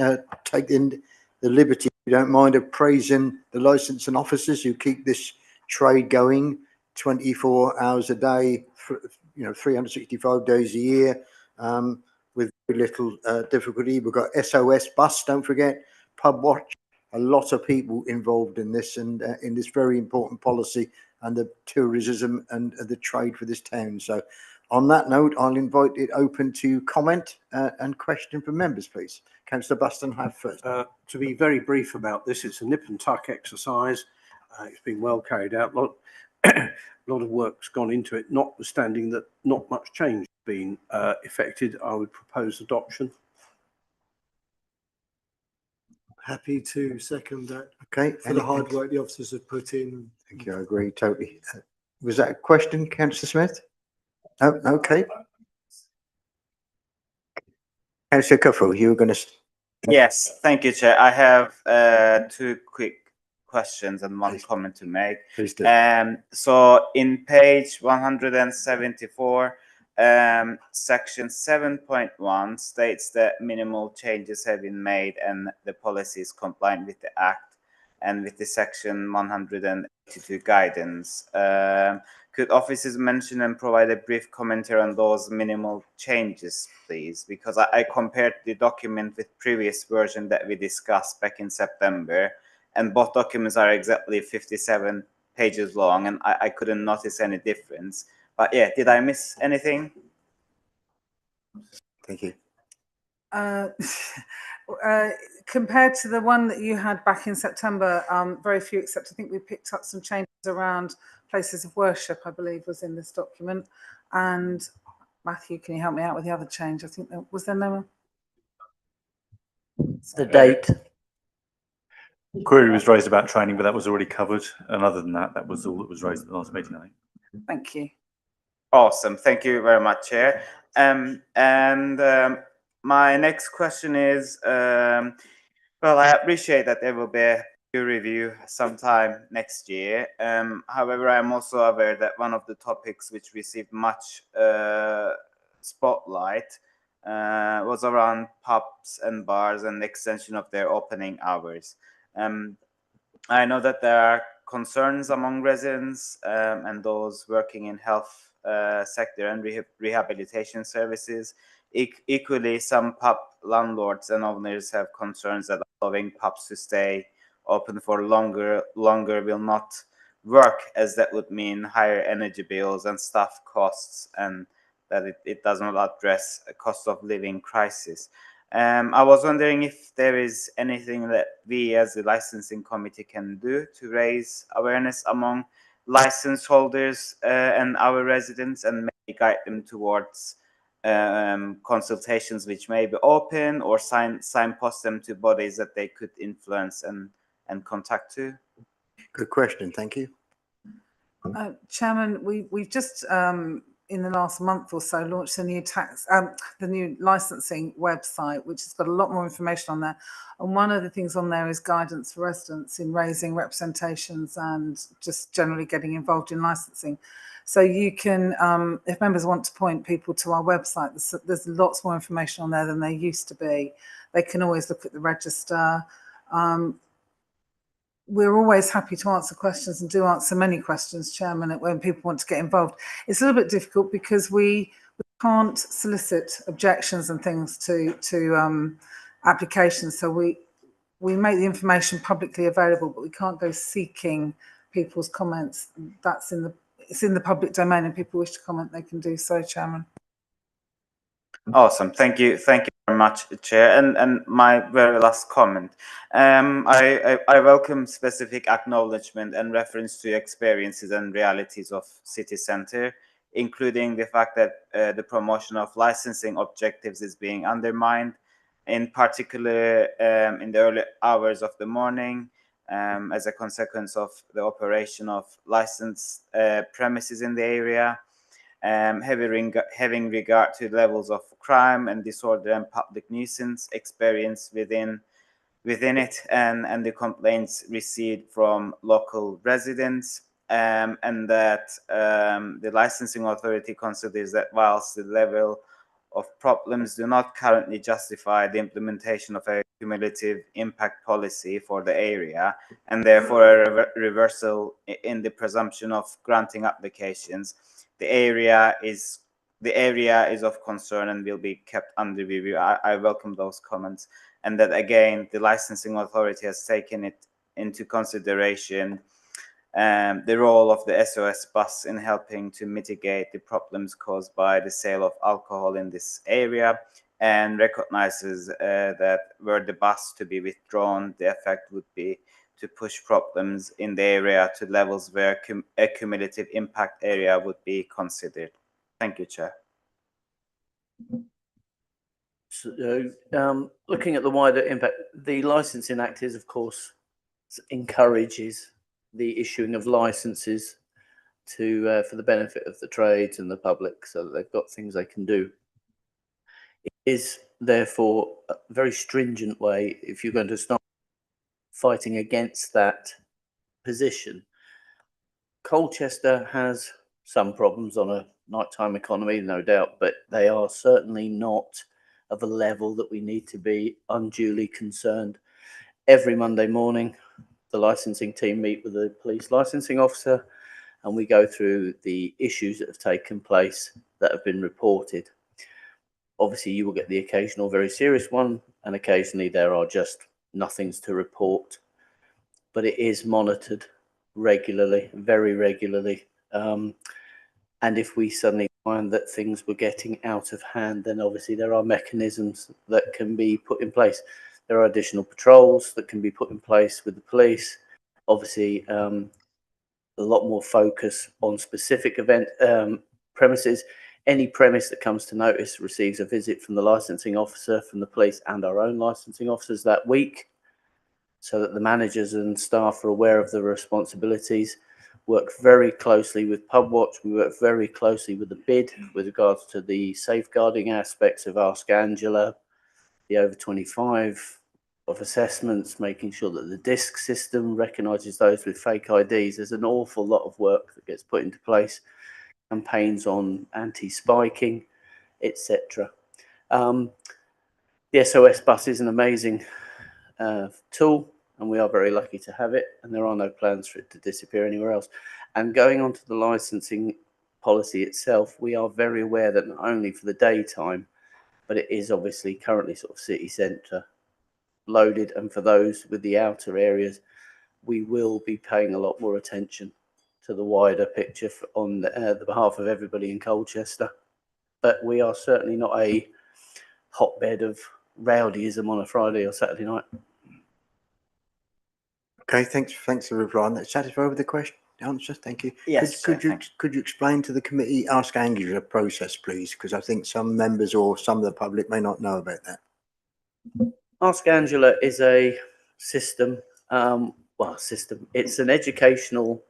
take in the liberty, if you don't mind, of praising the licensing officers who keep this trade going 24 hours a day, 365 days a year, with very little difficulty. We've got SOS Bus, don't forget, Pub Watch, a lot of people involved in this and in this very important policy and the tourism and the trade for this town. So on that note, I'll invite it open to comment and question from members, please. Councillor Buston, have first. To be very brief about this, it's a nip and tuck exercise. It's been well carried out. A lot of work's gone into it, notwithstanding that not much change has been effected. I would propose adoption. Happy to second that. Okay. For the hard work the officers have put in. Thank you. I agree totally. Was that a question, Councillor Smith? Oh, okay. Councillor Cuffrell, you were going to. Yes, thank you, Chair. I have 2 quick questions and 1 comment to make. Please do. So in page 174, section 7.1 states that minimal changes have been made and the policy is compliant with the Act and with the section 182 guidance. Could officers mention and provide a brief commentary on those minimal changes, please? Because I compared the document with previous version that we discussed back in September, and both documents are exactly 57 pages long, and I couldn't notice any difference. But yeah, did I miss anything? Thank you. Compared to the one that you had back in September, very few, except I think we picked up some changes around places of worship, I believe, was in this document. And Matthew, can you help me out with the other change? I think was there no one? The date. Query was raised about training, but that was already covered. And other than that, that was all that was raised at the last meeting, I think. Thank you. Awesome. Thank you very much, Chair. My next question is, well, I appreciate that there will be a peer review sometime next year. However, I'm also aware that one of the topics which received much spotlight was around pubs and bars and the extension of their opening hours. I know that there are concerns among residents and those working in health sector and rehabilitation services. Equally, some pub landlords and owners have concerns that allowing pubs to stay open for longer will not work, as that would mean higher energy bills and staff costs, and that it does not address a cost of living crisis. I was wondering if there is anything that we as the licensing committee can do to raise awareness among license holders and our residents, and maybe guide them towards consultations which may be open, or signpost them to bodies that they could influence and contact to. Good question, thank you. Chairman, we've just in the last month or so launched the new licensing website, which has got a lot more information on there. And one of the things on there is guidance for residents in raising representations and just generally getting involved in licensing. So you can, if members want to point people to our website, there's lots more information on there than there used to be. They can always look at the register. We're always happy to answer questions, and do answer many questions, Chairman, when people want to get involved. It's a little bit difficult because we can't solicit objections and things to applications. So we make the information publicly available, but we can't go seeking people's comments. It's in the public domain, and people wish to comment, they can do so, Chairman. Awesome, thank you very much, Chair. And my very last comment, I welcome specific acknowledgement and reference to experiences and realities of city centre, including the fact that the promotion of licensing objectives is being undermined, in particular in the early hours of the morning, as a consequence of the operation of licensed premises in the area. Having regard to levels of crime and disorder and public nuisance experienced within it, and the complaints received from local residents, and that the licensing authority considers that whilst the level of problems do not currently justify the implementation of a cumulative impact policy for the area, and therefore a reversal in the presumption of granting applications, the area is of concern and will be kept under review. I welcome those comments, and that again the licensing authority has taken it into consideration, the role of the SOS bus in helping to mitigate the problems caused by the sale of alcohol in this area, and recognizes that were the bus to be withdrawn, the effect would be to push problems in the area to levels where a cumulative impact area would be considered. Thank you, Chair. So, looking at the wider impact, the Licensing Act is, of course, encourages the issuing of licenses to for the benefit of the trades and the public, so that they've got things they can do. It is therefore a very stringent way if you're going to start fighting against that position. Colchester has some problems on a nighttime economy, no doubt, but they are certainly not of a level that we need to be unduly concerned. Every Monday morning, the licensing team meet with the police licensing officer, and we go through the issues that have taken place that have been reported. Obviously, you will get the occasional very serious one, and occasionally there are just nothings to report, but it is monitored regularly, very regularly. And if we suddenly find that things were getting out of hand, then obviously there are mechanisms that can be put in place. There are additional patrols that can be put in place with the police. Obviously, a lot more focus on specific event premises. Any premise that comes to notice receives a visit from the licensing officer, from the police, and our own licensing officers that week, so that the managers and staff are aware of the responsibilities. Work very closely with Pubwatch. We work very closely with the BID with regards to the safeguarding aspects of Ask Angela, the over 25 of assessments, making sure that the DISC system recognises those with fake IDs. There's an awful lot of work that gets put into place. Campaigns on anti-spiking, etc. The SOS bus is an amazing tool, and we are very lucky to have it, and there are no plans for it to disappear anywhere else. And going on to the licensing policy itself, we are very aware that not only for the daytime, but it is obviously currently sort of city centre loaded, and for those with the outer areas, we will be paying a lot more attention to the wider picture on the behalf of everybody in Colchester. But we are certainly not a hotbed of rowdyism on a Friday or Saturday night. Okay, thanks for replying. That satisfied with the question answer. Thank you. Yes, Could sir, you explain to the committee Ask Angela process, please? Because I think some members or some of the public may not know about that. Ask Angela is a system. It's an educational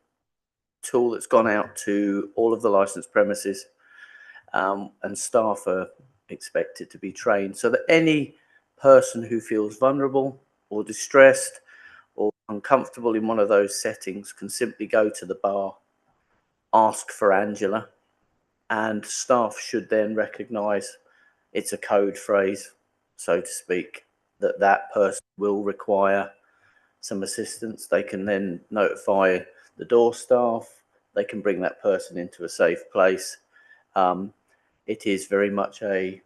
tool that's gone out to all of the licensed premises, and staff are expected to be trained so that any person who feels vulnerable or distressed or uncomfortable in one of those settings can simply go to the bar, ask for Angela, and staff should then recognise it's a code phrase, so to speak, that person will require some assistance. They can then notify the door staff. They can bring that person into a safe place. It is very much a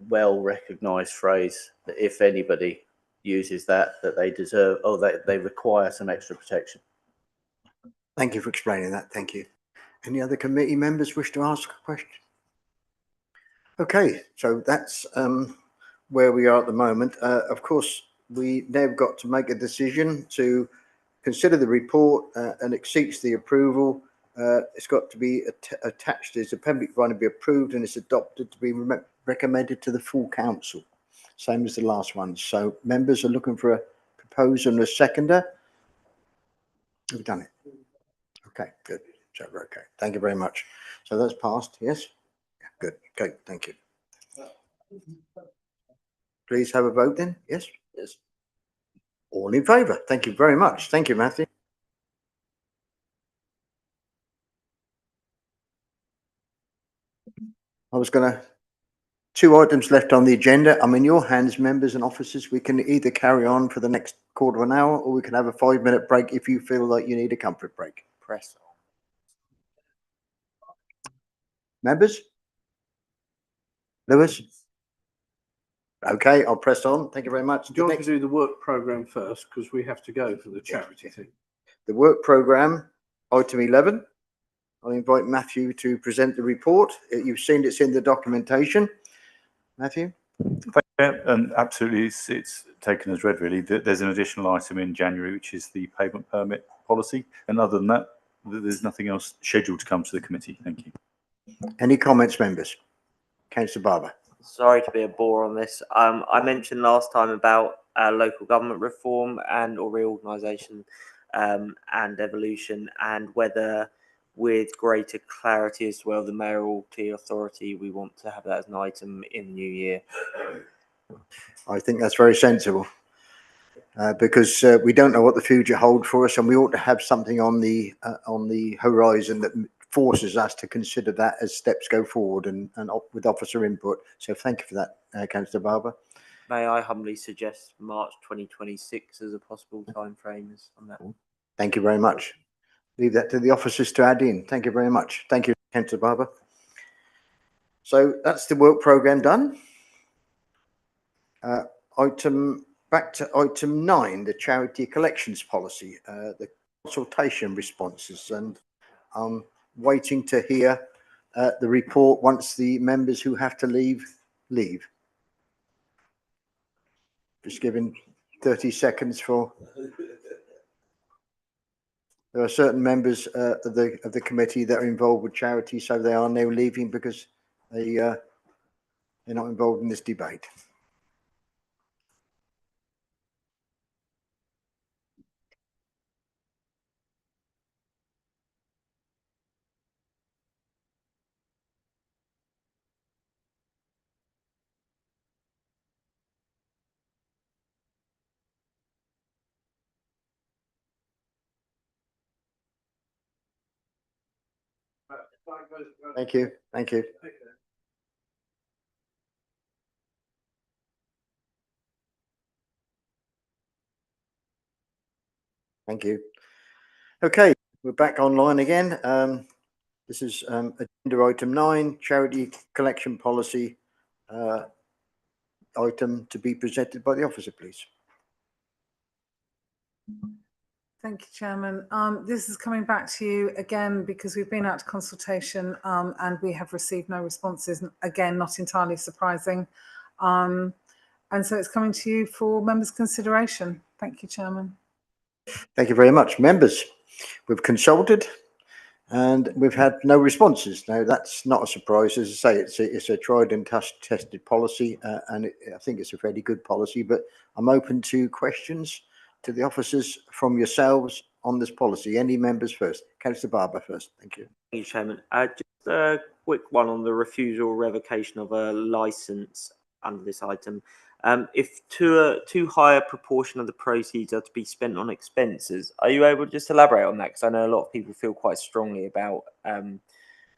well-recognised phrase that if anybody uses that they deserve, or that they require some extra protection. Thank you for explaining that. Thank you. Any other committee members wish to ask a question? Okay, so that's where we are at the moment. Of course, we now got to make a decision to consider the report and it seeks the approval. It's got to be attached as appendix 1 to be approved, and it's adopted to be recommended to the full council, same as the last one. So members are looking for a proposer and a seconder. We've done it. Okay, good. So we're okay. Thank you very much. So that's passed. Yes. Good. Okay. Thank you. Please have a vote then. Yes. Yes. All in favour. Thank you very much. Thank you, Matthew. I was going to, 2 items left on the agenda. I'm in your hands, members and officers. We can either carry on for the next quarter of an hour, or we can have a 5-minute break if you feel like you need a comfort break. Press on. Members? Lewis? Okay, I'll press on. Thank you very much. Do you want to do the work programme first, because we have to go for the charity thing? The work programme, item 11. I'll invite Matthew to present the report. You've seen it's in the documentation. Matthew? Absolutely, it's taken as read, really. There's an additional item in January, which is the payment permit policy. And other than that, there's nothing else scheduled to come to the committee. Thank you. Any comments, members? Councillor Barber. Sorry to be a bore on this. I mentioned last time about local government reform or reorganisation and evolution, and whether with greater clarity as well the mayoralty authority, we want to have that as an item in the new year. I think that's very sensible because we don't know what the future holds for us, and we ought to have something on the horizon that forces us to consider that as steps go forward and with officer input. So thank you for that, Councillor Barber. May I humbly suggest March 2026 as a possible time frame on that? Thank you very much. Leave that to the officers to add in. Thank you very much. Thank you, Councillor Barber. So that's the work programme done. Back to item 9, the charity collections policy, the consultation responses, and waiting to hear the report once the members who have to leave. Just giving 30 seconds for. There are certain members of the committee that are involved with charity, so they are now leaving because they're not involved in this debate. Thank you. Thank you. Thank you. Okay, we're back online again. This is agenda item 9, charity collection policy item to be presented by the officer, please. Thank you, Chairman. This is coming back to you again because we've been out to consultation and we have received no responses. Again, not entirely surprising. And so it's coming to you for members' consideration. Thank you, Chairman. Thank you very much. Members, we've consulted and we've had no responses. Now, that's not a surprise. As I say, it's a tried and tested policy and I think it's a fairly good policy, but I'm open to questions to the officers from yourselves on this policy. Any members first? Councillor Barber first. Thank you. Thank you, Chairman. Just a quick one on the refusal or revocation of a licence under this item. If too high a proportion of the proceeds are to be spent on expenses, are you able to just elaborate on that? Because I know a lot of people feel quite strongly about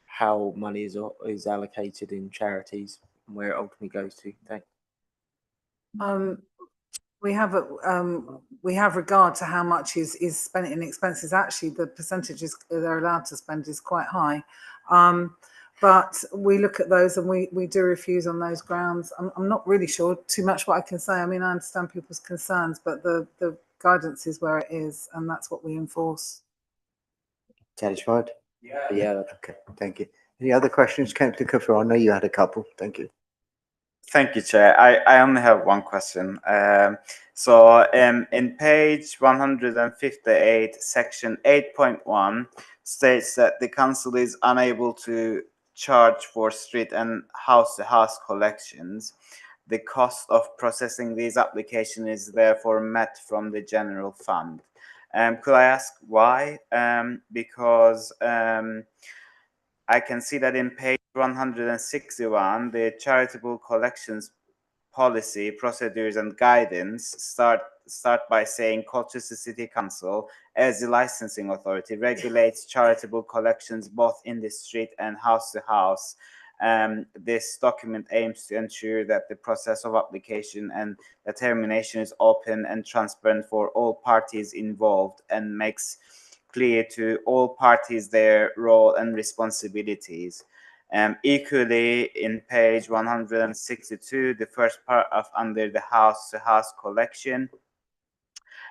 how money is allocated in charities and where it ultimately goes to. Thanks. We have regard to how much is spent in expenses. Actually, the percentages they're allowed to spend is quite high. But we look at those and we do refuse on those grounds. I'm not really sure too much what I can say. I mean, I understand people's concerns, but the guidance is where it is, and that's what we enforce. Satisfied? Yeah. Okay, thank you. Any other questions, Councillor Cuffer? I know you had a couple. Thank you. Thank you, Chair. I only have one question. So in page 158, section 8.1 states that the council is unable to charge for street and house-to-house collections. The cost of processing these applications is therefore met from the general fund. Could I ask why? Because I can see that in page 161, the charitable collections policy, procedures and guidance start by saying Colchester City Council, as the licensing authority, regulates charitable collections both in the street and house to house. This document aims to ensure that the process of application and determination is open and transparent for all parties involved and makes clear to all parties their role and responsibilities. Equally, in page 162, the first paragraph under the house-to-house collection,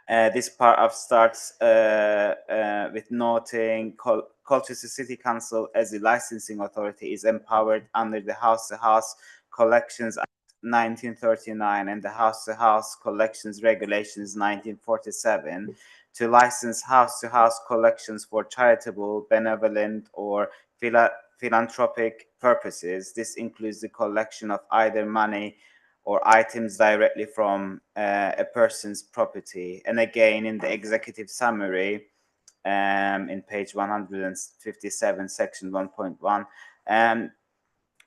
this paragraph starts with noting Colchester City Council as the licensing authority is empowered under the House-to-House Collections Act 1939 and the House-to-House Collections Regulations 1947 to license house-to-house collections for charitable, benevolent, or philanthropic purposes. This includes the collection of either money or items directly from a person's property. And again, in the executive summary, in page 157, section 1.1,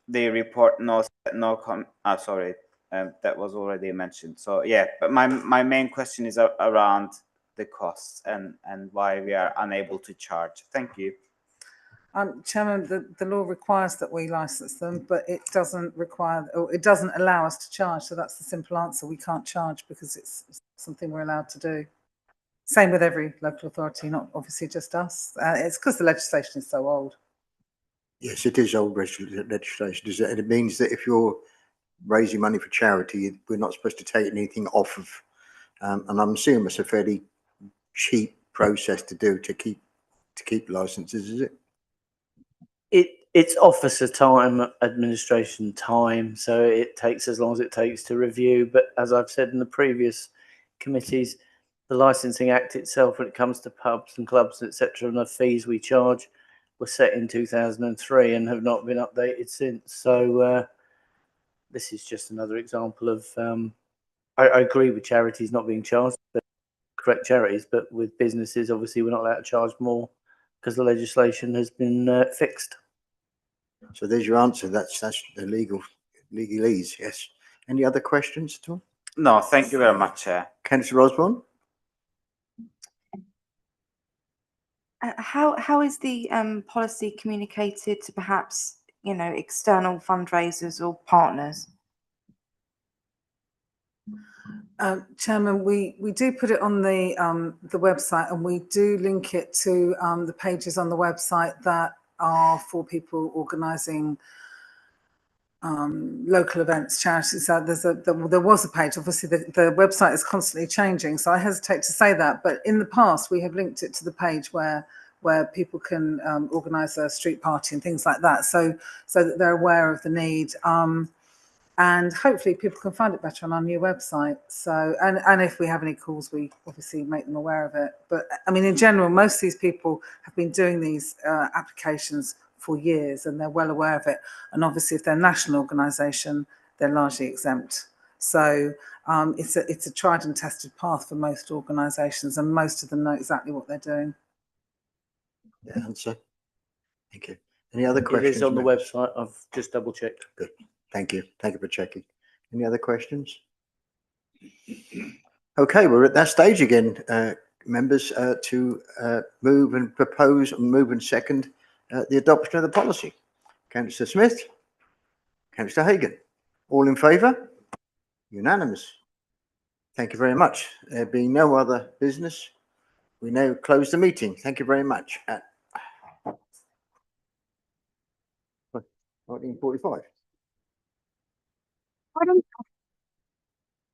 the report notes that that was already mentioned. So yeah, but my main question is around the costs and why we are unable to charge. Thank you. Chairman, the law requires that we license them, but it doesn't require, or it doesn't allow us to charge. So that's the simple answer. We can't charge because it's something we're allowed to do. Same with every local authority, not obviously just us. It's because the legislation is so old. Yes, it is old legislation. And it means that if you're raising money for charity, we're not supposed to take anything off of, and I'm assuming it's a fairly cheap process to do to keep licenses, is it? It's officer time, administration time, so it takes as long as it takes to review. But as I've said in the previous committees, the Licensing Act itself, when it comes to pubs and clubs, etc., and the fees we charge were set in 2003 and have not been updated since. So this is just another example of, I agree with charities not being charged, but correct charities, but with businesses, obviously we're not allowed to charge more because the legislation has been fixed. So there's your answer. That's the legalese. Yes. Any other questions at all? No, thank you very much, Chair. Councillor Osborne. How is the policy communicated to perhaps external fundraisers or partners? Chairman, we do put it on the website, and we do link it to the pages on the website that are for people organising local events, charities. So there was a page. Obviously, the website is constantly changing, so I hesitate to say that. But in the past, we have linked it to the page where people can organise a street party and things like that. So that they're aware of the need. And hopefully people can find it better on our new website. So, and if we have any calls, we obviously make them aware of it. But I mean, in general, most of these people have been doing these applications for years and they're well aware of it. And obviously if they're a national organisation, they're largely exempt. So it's a tried and tested path for most organisations, and most of them know exactly what they're doing. Yeah, answer. Thank you. Any other questions? It is on the members? website. I've just double checked. Good. Thank you. Thank you for checking. Any other questions? Okay, we're at that stage again, members, to move and propose and move and second the adoption of the policy. Councillor Smith, Councillor Hagan, all in favour? Unanimous. Thank you very much. There being no other business, we now close the meeting. Thank you very much. At 19:45.